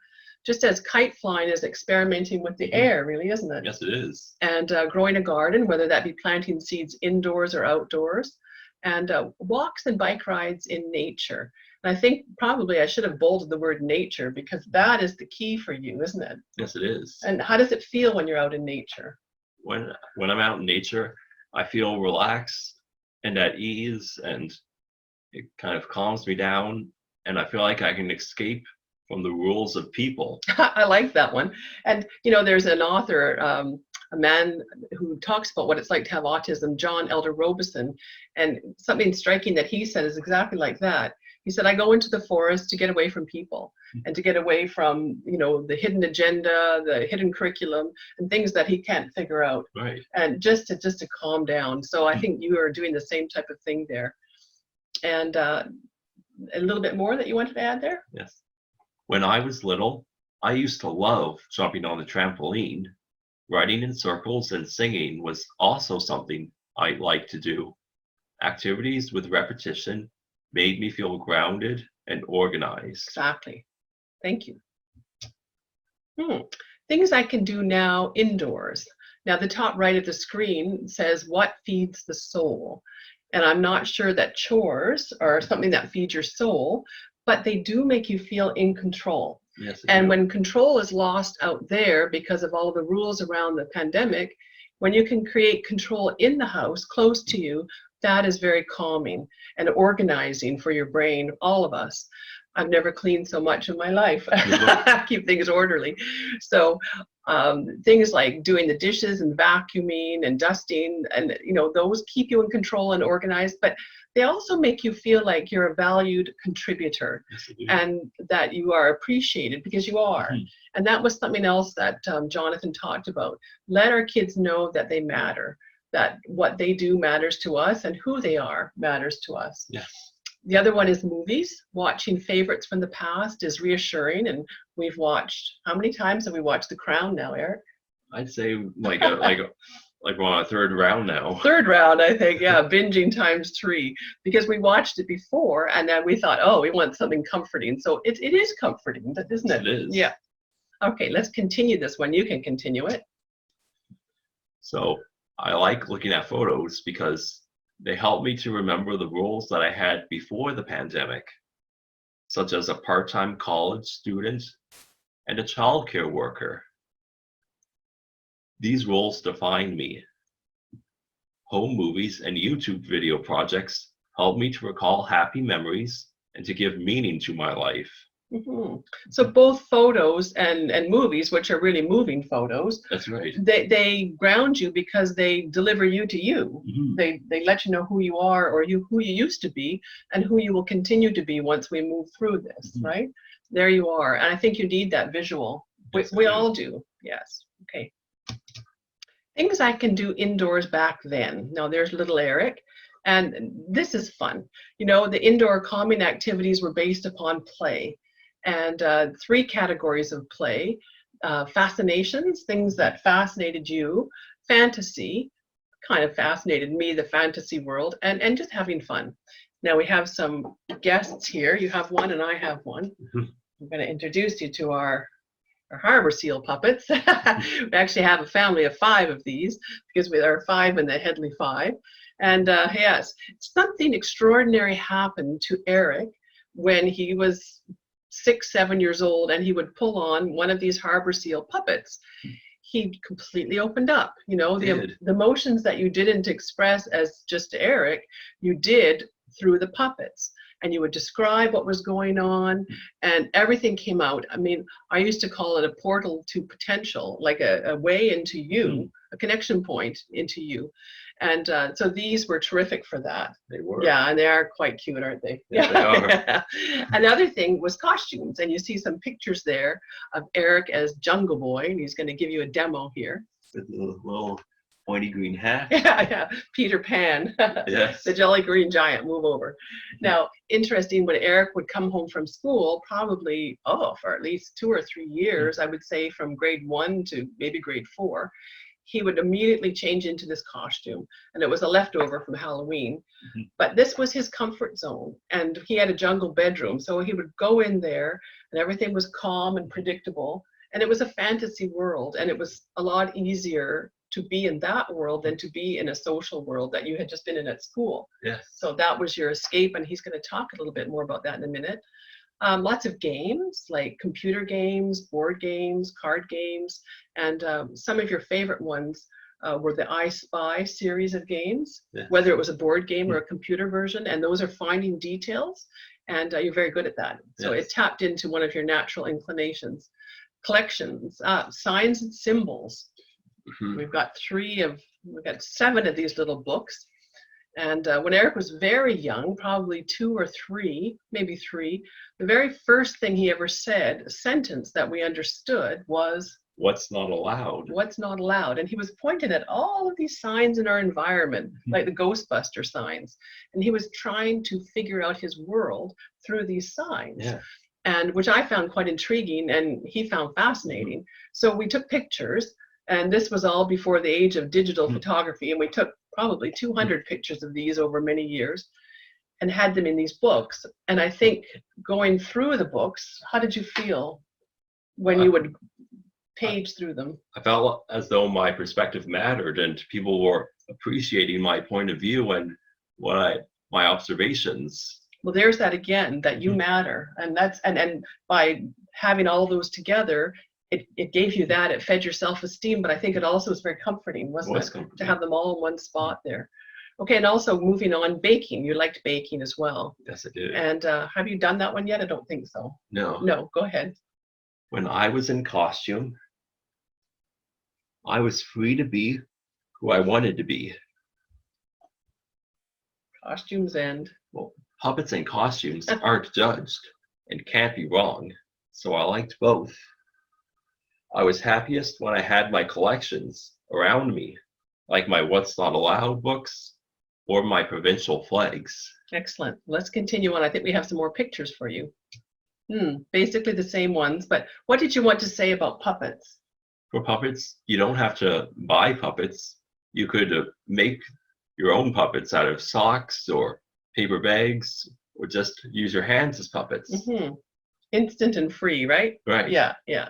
Just as kite flying is experimenting with the air, really, isn't it? Yes, it is. And growing a garden, whether that be planting seeds indoors or outdoors, and walks and bike rides in nature. And I think probably I should have bolded the word nature, because that is the key for you, isn't it? Yes, it is. And how does it feel when you're out in nature? When I'm out in nature, I feel relaxed and at ease, and it kind of calms me down, and I feel like I can escape from the rules of people. I like that one. And there's an author, a man who talks about what it's like to have autism, John Elder Robison, and something striking that he said is exactly like that. He said, I go into the forest to get away from people, and to get away from, the hidden agenda, the hidden curriculum, and things that he can't figure out. Right. And just to calm down. So I think you are doing the same type of thing there. And a little bit more that you wanted to add there? Yes. When I was little, I used to love jumping on the trampoline. Running in circles and singing was also something I liked to do. Activities with repetition made me feel grounded and organized. Exactly. Thank you. Things I can do now indoors. Now, the top right of the screen says, what feeds the soul? And I'm not sure that chores are something that feeds your soul, but they do make you feel in control. Yes, And when control is lost out there because of all the rules around the pandemic, when you can create control in the house, close to you, that is very calming and organizing for your brain, all of us. I've never cleaned so much in my life. Keep things orderly. So things like doing the dishes and vacuuming and dusting, and those keep you in control and organized, but they also make you feel like you're a valued contributor. Yes, and that you are appreciated, because you are. And that was something else that Jonathan talked about. Let our kids know that they matter, that what they do matters to us, and who they are matters to us. Yes. The other one is movies. Watching favorites from the past is reassuring, and we've watched, how many times have we watched The Crown now, Erik? I'd say like we're on a third round now. Third round, I think, yeah, binging times 3, because we watched it before and then we thought, oh, we want something comforting. So it is comforting, isn't it? It is. Yeah. Okay, let's continue this one. You can continue it. So I like looking at photos because they help me to remember the roles that I had before the pandemic, such as a part-time college student and a childcare worker. These roles define me. Home movies and YouTube video projects help me to recall happy memories and to give meaning to my life. So both photos and movies, which are really moving photos, That's right. They ground you because they deliver you to you. They let you know who you are, or who you used to be, and who you will continue to be once we move through this, right? There you are. And I think you need that visual. Yes, We all do. Yes. Okay. Things I can do indoors back then. Now there's little Erik. And this is fun. The indoor calming activities were based upon play. And 3 categories of play: fascinations, things that fascinated you; fantasy, kind of fascinated me, the fantasy world; and just having fun. Now we have some guests here. You have one and I have one. I'm going to introduce you to our harbor seal puppets. We actually have a family of 5 of these, because we are 5 in the Hedley 5. And yes, something extraordinary happened to Erik when he was 6, 7 years old, and he would pull on one of these harbor seal puppets. He completely opened up. The emotions that you didn't express as just Erik, you did through the puppets. And you would describe what was going on, and everything came out. I mean, I used to call it a portal to potential, like a way into you, a connection point into you. And so these were terrific for that. They were. Yeah, and they are quite cute, aren't they? Yes, they are. Another thing was costumes, and you see some pictures there of Erik as Jungle Boy, and he's going to give you a demo here. With the little pointy green hat. Yeah, Peter Pan. Yes. The Jolly Green Giant. Move over. Now, interesting, when Erik would come home from school, probably, for at least 2 or 3 years, I would say from grade 1 to maybe grade 4, he would immediately change into this costume. And it was a leftover from Halloween. But this was his comfort zone. And he had a jungle bedroom. So he would go in there and everything was calm and predictable. And it was a fantasy world. And it was a lot easier to be in that world than to be in a social world that you had just been in at school. Yes. So that was your escape. And he's going to talk a little bit more about that in a minute. Lots of games, like computer games, board games, card games, and some of your favorite ones were the I Spy series of games, whether it was a board game or a computer version, and those are finding details, and you're very good at that. So it tapped into one of your natural inclinations. Collections, signs and symbols. We've got 7 of these little books. And when Erik was very young, probably 2 or 3, maybe 3, the very first thing he ever said, a sentence that we understood, was, "What's not allowed?" What's not allowed? And he was pointing at all of these signs in our environment, like the Ghostbuster signs. And he was trying to figure out his world through these signs. And which I found quite intriguing and he found fascinating. So we took pictures. And this was all before the age of digital photography. And we took probably 200 pictures of these over many years and had them in these books. And I think going through the books, how did you feel when you would page through them? I felt as though my perspective mattered and people were appreciating my point of view and my observations. Well, there's that again, that you matter. And that's, and by having all those together, it gave you that, it fed your self-esteem, but I think it also was very comforting, wasn't it? Comforting. To have them all in one spot there. Okay, and also moving on, baking. You liked baking as well. Yes, I did. And have you done that one yet? I don't think so. No. No, go ahead. When I was in costume, I was free to be who I wanted to be. Costumes and? Well, puppets and costumes aren't judged and can't be wrong, so I liked both. I was happiest when I had my collections around me, like my What's Not Allowed books or my provincial flags. Excellent. Let's continue on. I think we have some more pictures for you. Basically the same ones, but what did you want to say about puppets? For puppets, you don't have to buy puppets. You could make your own puppets out of socks or paper bags, or just use your hands as puppets. Instant and free, right? Right. Yeah, yeah.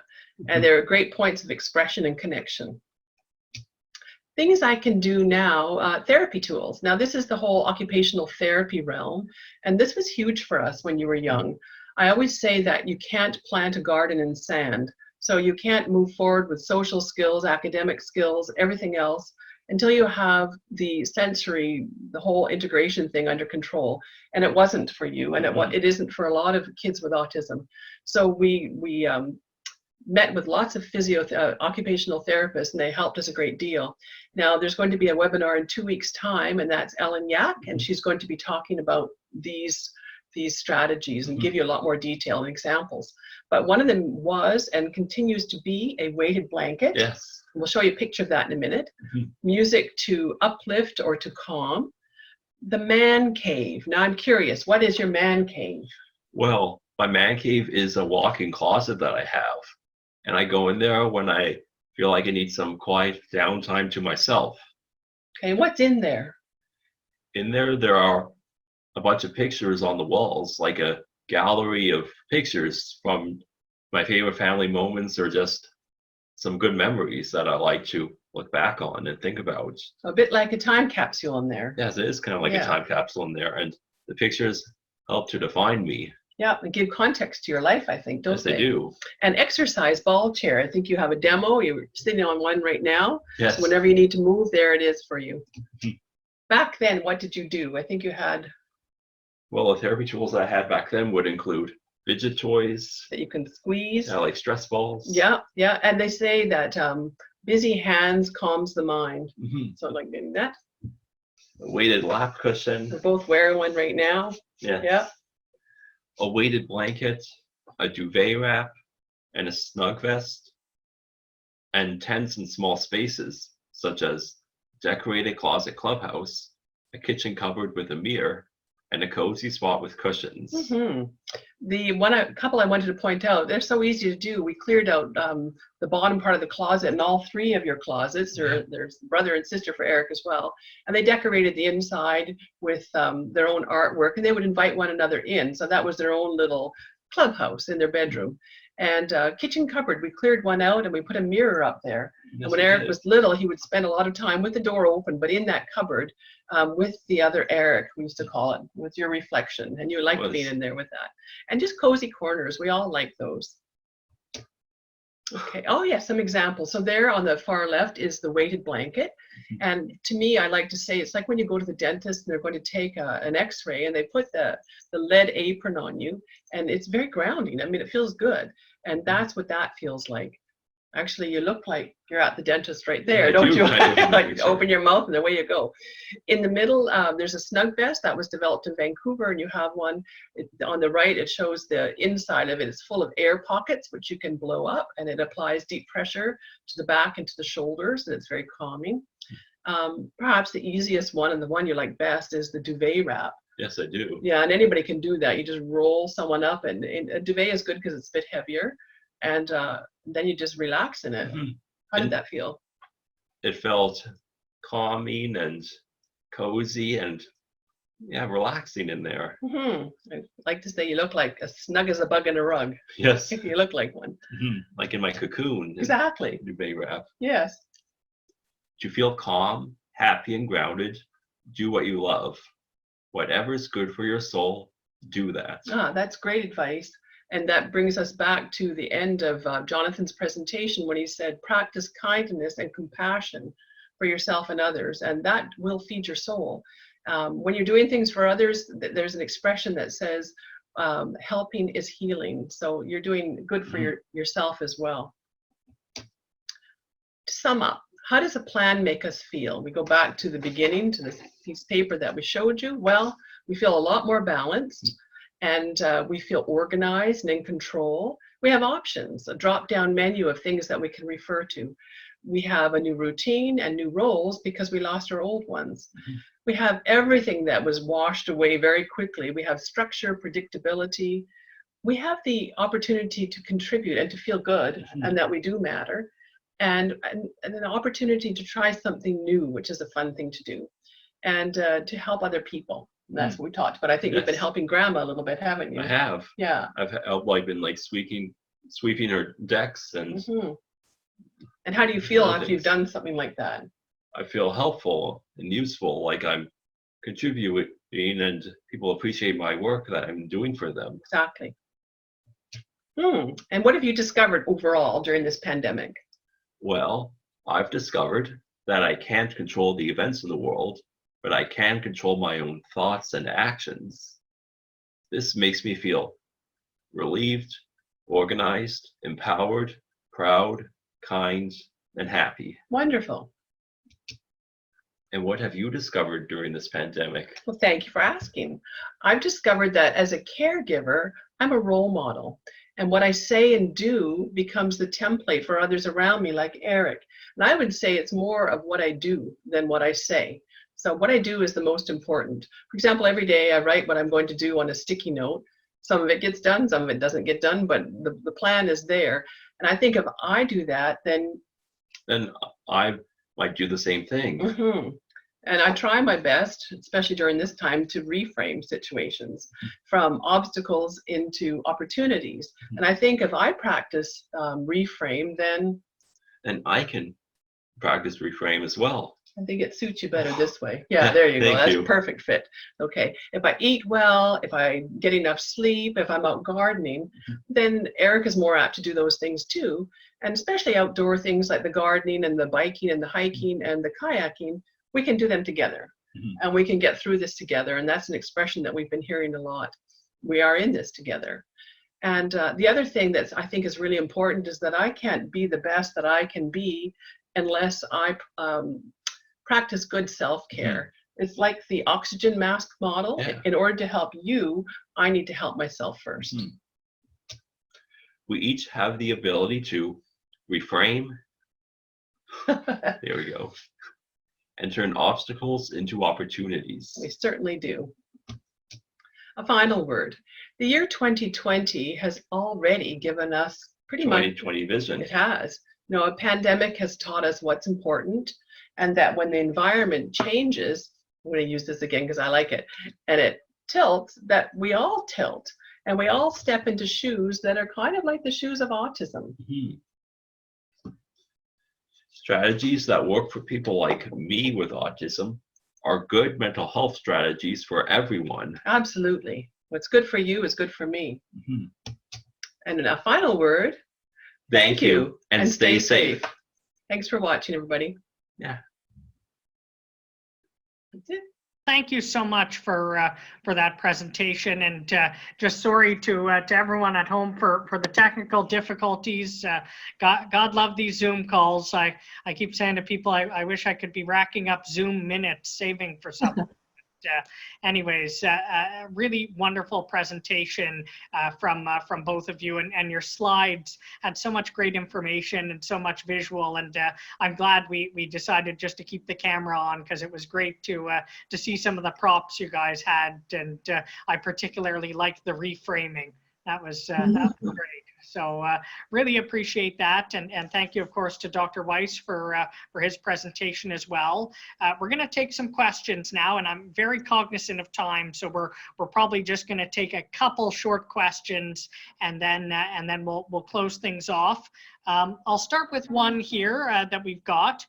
And there are great points of expression and connection. Things I can do now, therapy tools. Now this is the whole occupational therapy realm, and this was huge for us when you were young. I always say that you can't plant a garden in sand. So you can't move forward with social skills, academic skills, everything else until you have the sensory, the whole integration thing under control. And it wasn't for you, and it isn't for a lot of kids with autism. So we met with lots of occupational therapists, and they helped us a great deal. Now there's going to be a webinar in 2 weeks' time, and that's Ellen Yak, and she's going to be talking about these strategies and give you a lot more detail and examples. But one of them was and continues to be a weighted blanket. Yes. We'll show you a picture of that in a minute. Music to uplift or to calm. The man cave. Now I'm curious, what is your man cave? Well, my man cave is a walk-in closet that I have. And I go in there when I feel like I need some quiet downtime to myself. Okay, what's in there? In there are a bunch of pictures on the walls, like a gallery of pictures from my favorite family moments or just some good memories that I like to look back on and think about. A bit like a time capsule in there. Yes, it is kind of like a time capsule in there, and the pictures help to define me. Yeah, and give context to your life, I think, don't they? Yes, they do. An exercise ball chair. I think you have a demo. You're sitting on one right now. Yes. So whenever you need to move, there it is for you. Back then, what did you do? I think you had... Well, the therapy tools I had back then would include fidget toys. That you can squeeze. Yeah, like stress balls. Yeah, yeah. And they say that busy hands calms the mind. So like maybe that. A weighted lap cushion. We're both wearing one right now. Yes. Yeah. A weighted blanket, a duvet wrap, and a snug vest. And tents in small spaces, such as decorated closet clubhouse, a kitchen cupboard with a mirror, and a cozy spot with cushions. The couple I wanted to point out, they're so easy to do. We cleared out the bottom part of the closet and all three of your closets. There's brother and sister for Erik as well. And they decorated the inside with their own artwork, and they would invite one another in. So that was their own little clubhouse in their bedroom. And kitchen cupboard, we cleared one out and we put a mirror up there. Yes, and when Erik was little, he would spend a lot of time with the door open, but in that cupboard with the other Erik, we used to call it, with your reflection. And you liked being in there with that. And just cozy corners, we all like those. Okay, oh yeah, some examples. So there on the far left is the weighted blanket. And to me, I like to say, it's like when you go to the dentist and they're going to take an x-ray and they put the lead apron on you, and it's very grounding. I mean, it feels good. And that's what that feels like. Actually, you look like you're at the dentist right there, I don't do, you? like open your mouth and away you go. In the middle, there's a snug vest that was developed in Vancouver, and you have one on the right. It shows the inside of it. It's full of air pockets, which you can blow up, and it applies deep pressure to the back and to the shoulders, and it's very calming. Perhaps the easiest one and the one you like best is the duvet wrap. Yes, I do. Yeah, and anybody can do that. You just roll someone up, and a duvet is good because it's a bit heavier, and then you just relax in it. How did that feel? It felt calming and cozy and yeah, relaxing in there. I'd like to say you look like as snug as a bug in a rug. Yes. You look like one. Like in my cocoon. Exactly. In Bay Wrap. Yes. To feel calm, happy, and grounded, do what you love. Whatever is good for your soul, do that. That's great advice. And that brings us back to the end of Jonathan's presentation when he said, practice kindness and compassion for yourself and others, and that will feed your soul. When you're doing things for others, there's an expression that says, helping is healing. So you're doing good for yourself as well. To sum up, how does a plan make us feel? We go back to the beginning, to this piece of paper that we showed you. Well, we feel a lot more balanced, and we feel organized and in control. We have options, a drop-down menu of things that we can refer to. We have a new routine and new roles because we lost our old ones. We have everything that was washed away very quickly. We have structure, predictability. We have the opportunity to contribute and to feel good and that we do matter. And an opportunity to try something new, which is a fun thing to do, and to help other people. That's what we talked about. I think you've been helping Grandma a little bit, haven't you? I have. Yeah. I've been like sweeping her decks and. And how do you feel after you've done something like that? I feel helpful and useful, like I'm contributing and people appreciate my work that I'm doing for them. Exactly. And what have you discovered overall during this pandemic? Well, I've discovered that I can't control the events in the world, but I can control my own thoughts and actions. This makes me feel relieved, organized, empowered, proud, kind, and happy. Wonderful. And what have you discovered during this pandemic? Well, thank you for asking. I've discovered that as a caregiver, I'm a role model. And what I say and do becomes the template for others around me, like Erik. And I would say it's more of what I do than what I say. So what I do is the most important. For example, every day I write what I'm going to do on a sticky note. Some of it gets done, some of it doesn't get done, but the plan is there. And I think if I do that, then I might do the same thing. And I try my best, especially during this time, to reframe situations from obstacles into opportunities. And I think if I practice reframe, then I can practice reframe as well. I think it suits you better this way. Yeah, there you go. That's a perfect fit. Okay. If I eat well, if I get enough sleep, if I'm out gardening, then Erik is more apt to do those things too. And especially outdoor things like the gardening and the biking and the hiking and the kayaking, we can do them together. And we can get through this together. And that's an expression that we've been hearing a lot. We are in this together. And the other thing that I think is really important is that I can't be the best that I can be unless I practice good self-care. It's like the oxygen mask model. In order to help you, I need to help myself first. We each have the ability to reframe. There we go. And turn obstacles into opportunities. We certainly do. A final word. The year 2020 has already given us pretty much 2020 vision. It has. You know, a pandemic has taught us what's important, and that when the environment changes, I'm going to use this again because I like it, and it tilts, that we all tilt, and we all step into shoes that are kind of like the shoes of autism. Strategies that work for people like me with autism are good mental health strategies for everyone. Absolutely. What's good for you is good for me. And a final word. Thank you, and stay safe. Thanks for watching, everybody. Yeah. That's it. Thank you so much for that presentation, and just sorry to everyone at home for the technical difficulties. God love these Zoom calls. I keep saying to people, I wish I could be racking up Zoom minutes saving for something. Anyways, a really wonderful presentation from both of you, and your slides had so much great information and so much visual, and I'm glad we decided just to keep the camera on, because it was great to see some of the props you guys had, and I particularly liked the reframing. That was great. So really appreciate that. And thank you, of course, to Dr. Weiss for his presentation as well. We're going to take some questions now, and I'm very cognizant of time. So we're probably just going to take a couple short questions, and then we'll close things off. I'll start with one here that we've got.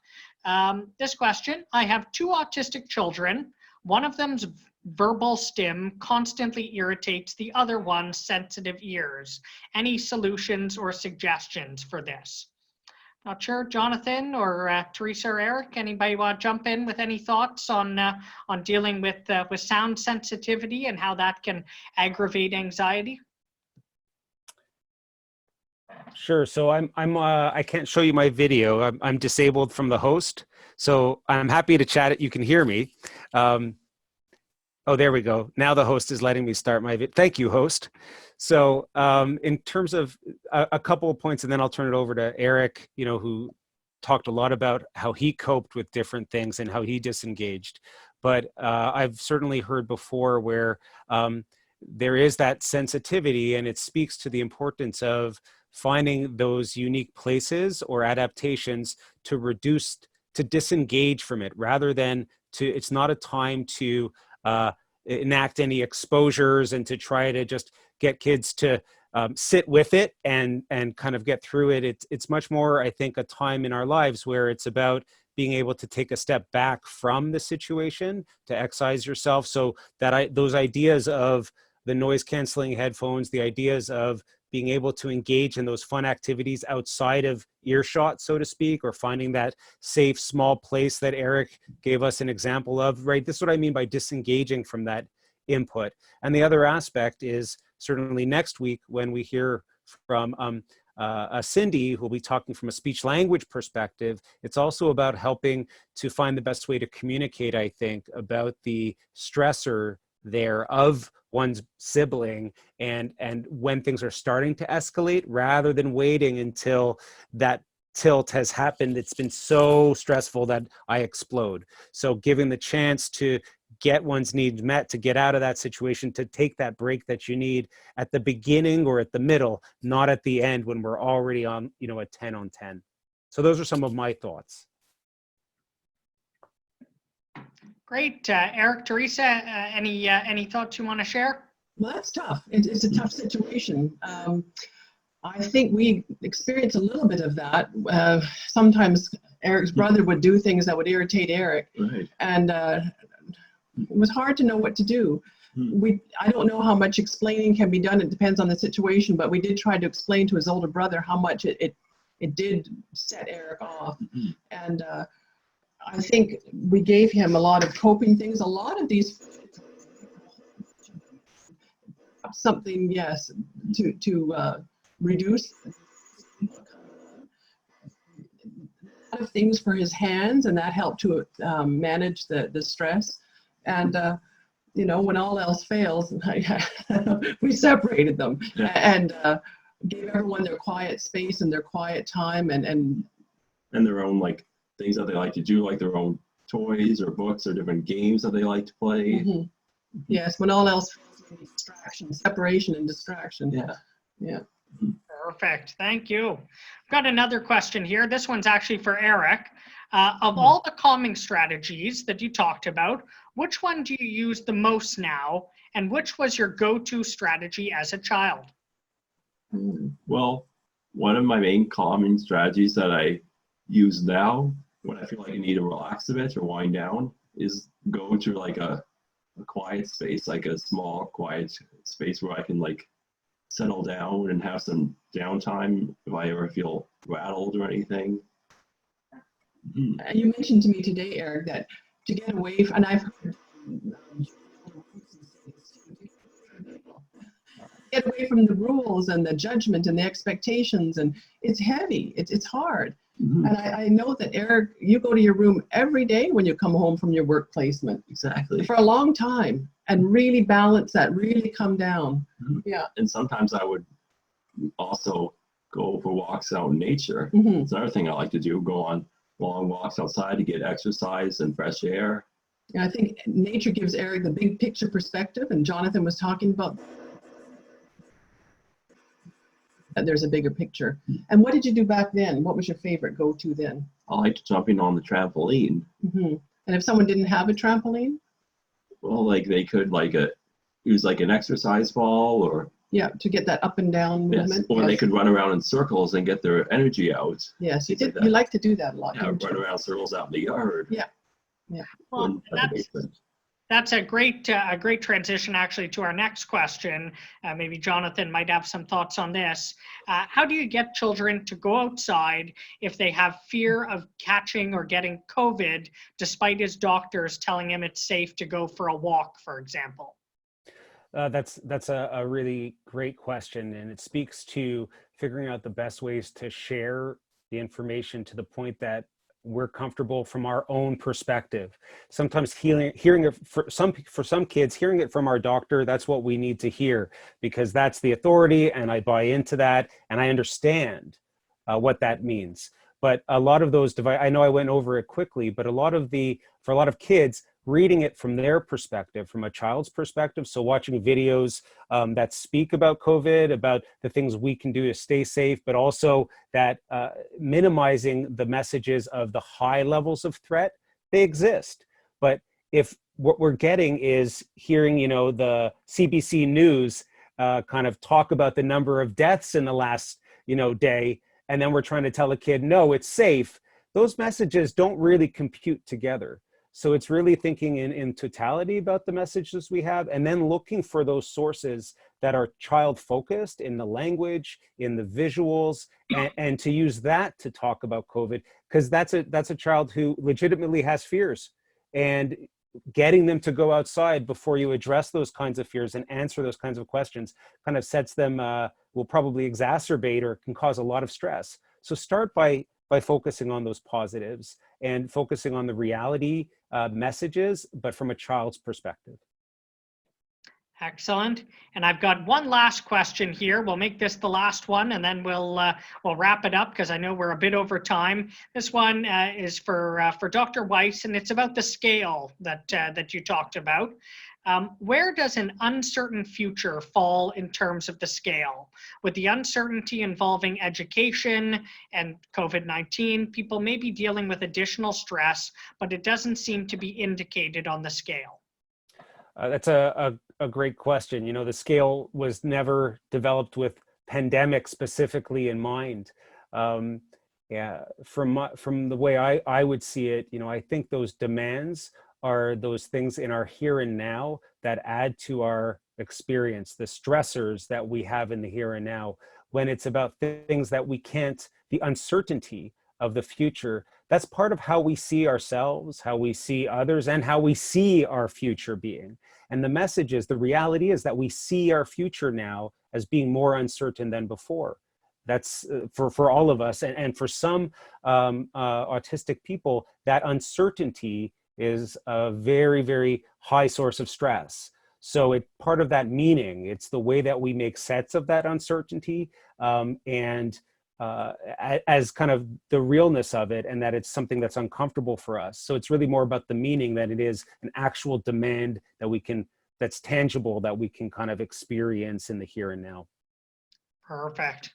This question: I have 2 autistic children. One of them's verbal stim constantly irritates the other one's sensitive ears. Any solutions or suggestions for this? Not sure, Jonathan or Teresa or Erik, anybody want to jump in with any thoughts on dealing with sound sensitivity and how that can aggravate anxiety? Sure. So I can't show you my video. I'm disabled from the host, so I'm happy to chat it. You can hear me. Oh, there we go. Now the host is letting me start my video. Thank you, host. So in terms of a couple of points, and then I'll turn it over to Erik, who talked a lot about how he coped with different things and how he disengaged. But I've certainly heard before where there is that sensitivity, and it speaks to the importance of finding those unique places or adaptations to disengage from it, rather than it's not a time to enact any exposures and to try to just get kids to sit with it and kind of get through it. It's much more, I think, a time in our lives where it's about being able to take a step back from the situation, to excise yourself. So that those ideas of the noise canceling headphones, the ideas of being able to engage in those fun activities outside of earshot, so to speak, or finding that safe, small place that Erik gave us an example of, right? This is what I mean by disengaging from that input. And the other aspect is certainly next week when we hear from Cindy, who will be talking from a speech language perspective. It's also about helping to find the best way to communicate, I think, about the stressor there of one's sibling and when things are starting to escalate, rather than waiting until that tilt has happened. It's been so stressful that I explode. So giving the chance to get one's needs met, to get out of that situation, to take that break that you need at the beginning or at the middle, not at the end when we're already on, a 10 on 10. So those are some of my thoughts. Great. Erik, Teresa, any thoughts you want to share? Well, that's tough. It's a tough situation. I think we experience a little bit of that. Sometimes Erik's brother would do things that would irritate Erik, right. And it was hard to know what to do. I don't know how much explaining can be done. It depends on the situation, but we did try to explain to his older brother how much it did set Erik off. And I think we gave him a lot of coping things. A lot of these something, yes, to reduce a lot of things for his hands, and that helped to manage the stress. And when all else fails, we separated them and gave everyone their quiet space and their quiet time and their own things that they like to do, like their own toys or books or different games that they like to play. Yes, when all else fails, distraction, separation and distraction. Yeah. Perfect. Thank you. I've got another question here. This one's actually for Erik. Of all the calming strategies that you talked about, which one do you use the most now, and which was your go-to strategy as a child? Well, one of my main calming strategies that I use now when I feel like I need to relax a bit or wind down is go to a quiet space, like a small quiet space where I can settle down and have some downtime if I ever feel rattled or anything. You mentioned to me today, Erik, that to get away from, and I've heard, get away from the rules and the judgment and the expectations, and it's heavy, it's hard. And I know that, Erik, you go to your room every day when you come home from your work placement. Exactly. For a long time, and really balance that, really come down. Yeah. And sometimes I would also go for walks out in nature. It's another thing I like to do, go on long walks outside to get exercise and fresh air. And I think nature gives Erik the big picture perspective, and Jonathan was talking about there's a bigger picture. And what did you do back then? What was your favorite go-to then? I liked jumping on the trampoline. Mm-hmm. And if someone didn't have a trampoline? Well, like they could use like an exercise ball, or Yeah, to get that up and down movement. or they could run around in circles and get their energy out. Yes, you Things did. like You that. like to do that a lot. Yeah, didn't run you? around circles out in the yard. Yeah. Well, in the basement. that's a great transition actually to our next question. Maybe Jonathan might have some thoughts on this. How do you get children to go outside if they have fear of catching or getting COVID, despite his doctors telling him it's safe to go for a walk, for example? That's a really great question, and it speaks to figuring out the best ways to share the information to the point that we're comfortable from our own perspective. Sometimes hearing it for some kids, hearing it from our doctor, that's what we need to hear, because that's the authority, and I buy into that, and I understand what that means. But a lot of those I know I went over it quickly, but for a lot of kids, reading it from their perspective, from a child's perspective. So watching videos that speak about COVID, about the things we can do to stay safe, but also that minimizing the messages of the high levels of threat, they exist. But if what we're getting is hearing, the CBC News kind of talk about the number of deaths in the last, day, and then we're trying to tell a kid, no, it's safe, those messages don't really compute together. So it's really thinking in totality about the messages we have, and then looking for those sources that are child focused in the language, in the visuals, and to use that to talk about COVID, because that's a child who legitimately has fears, and getting them to go outside before you address those kinds of fears and answer those kinds of questions kind of sets them, will probably exacerbate or can cause a lot of stress. So start by focusing on those positives and focusing on the reality messages, but from a child's perspective. Excellent. And I've got one last question here. We'll make this the last one, and then we'll wrap it up because I know we're a bit over time. This one is for Dr. Weiss, and it's about the scale that you talked about. Where does an uncertain future fall in terms of the scale? With the uncertainty involving education and COVID-19, people may be dealing with additional stress, but it doesn't seem to be indicated on the scale. That's a great question. The scale was never developed with pandemic specifically in mind. Yeah, from the way I would see it, I think those demands are those things in our here and now that add to our experience, the stressors that we have in the here and now. When it's about things that we can't, the uncertainty of the future, that's part of how we see ourselves, how we see others, and how we see our future being. And the message is, the reality is that we see our future now as being more uncertain than before. That's for all of us. And for some autistic people, that uncertainty is a very, very high source of stress. So it's part of that meaning. It's the way that we make sense of that uncertainty, and as kind of the realness of it, and that it's something that's uncomfortable for us. So it's really more about the meaning than it is an actual demand that's tangible, that we can kind of experience in the here and now. Perfect.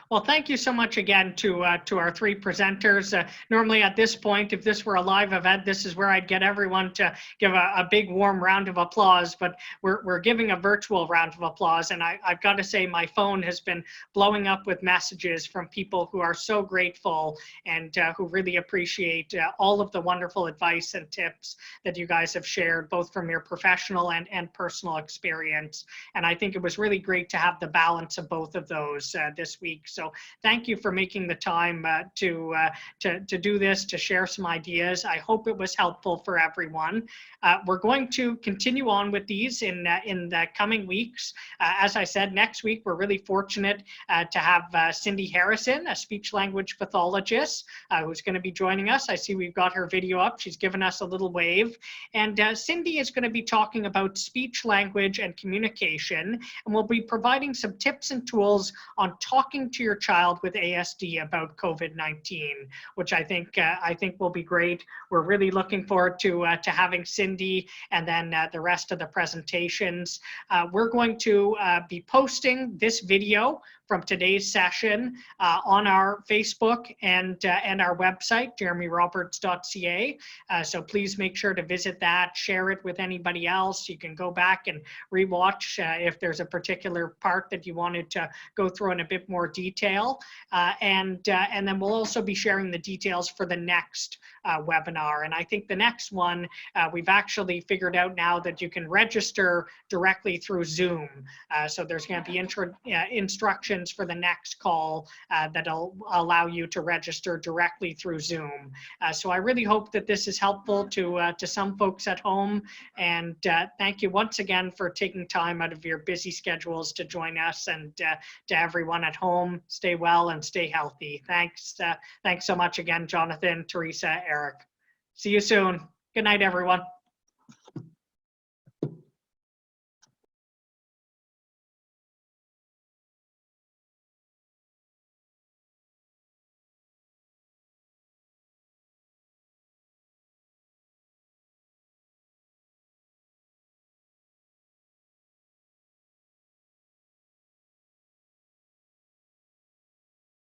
Well, thank you so much again to our three presenters. Normally at this point, if this were a live event, this is where I'd get everyone to give a big warm round of applause, but we're giving a virtual round of applause. And I've got to say, my phone has been blowing up with messages from people who are so grateful and who really appreciate all of the wonderful advice and tips that you guys have shared, both from your professional and personal experience. And I think it was really great to have the balance of both of those this week. So thank you for making the time to do this, to share some ideas. I hope it was helpful for everyone. We're going to continue on with these in the coming weeks. As I said, next week, we're really fortunate to have Cindy Harrison, a speech language pathologist, who's going to be joining us. I see we've got her video up. She's given us a little wave. And Cindy is going to be talking about speech language and communication, and we'll be providing some tips and tools on talking to your child with ASD about COVID-19, which I think will be great. We're really looking forward to having Cindy and then the rest of the presentations. We're going to be posting this video from today's session on our Facebook and our website, jeremyroberts.ca. So please make sure to visit that, share it with anybody else. You can go back and rewatch if there's a particular part that you wanted to go through in a bit more detail. And then we'll also be sharing the details for the next webinar. And I think the next one, we've actually figured out now that you can register directly through Zoom. So there's going to be instructions for the next call that'll allow you to register directly through Zoom. So I really hope that this is helpful to some folks at home. And thank you once again for taking time out of your busy schedules to join us. And to everyone at home, stay well and stay healthy. Thanks so much again, Jonathan, Teresa, Erik. See you soon. Good night, everyone.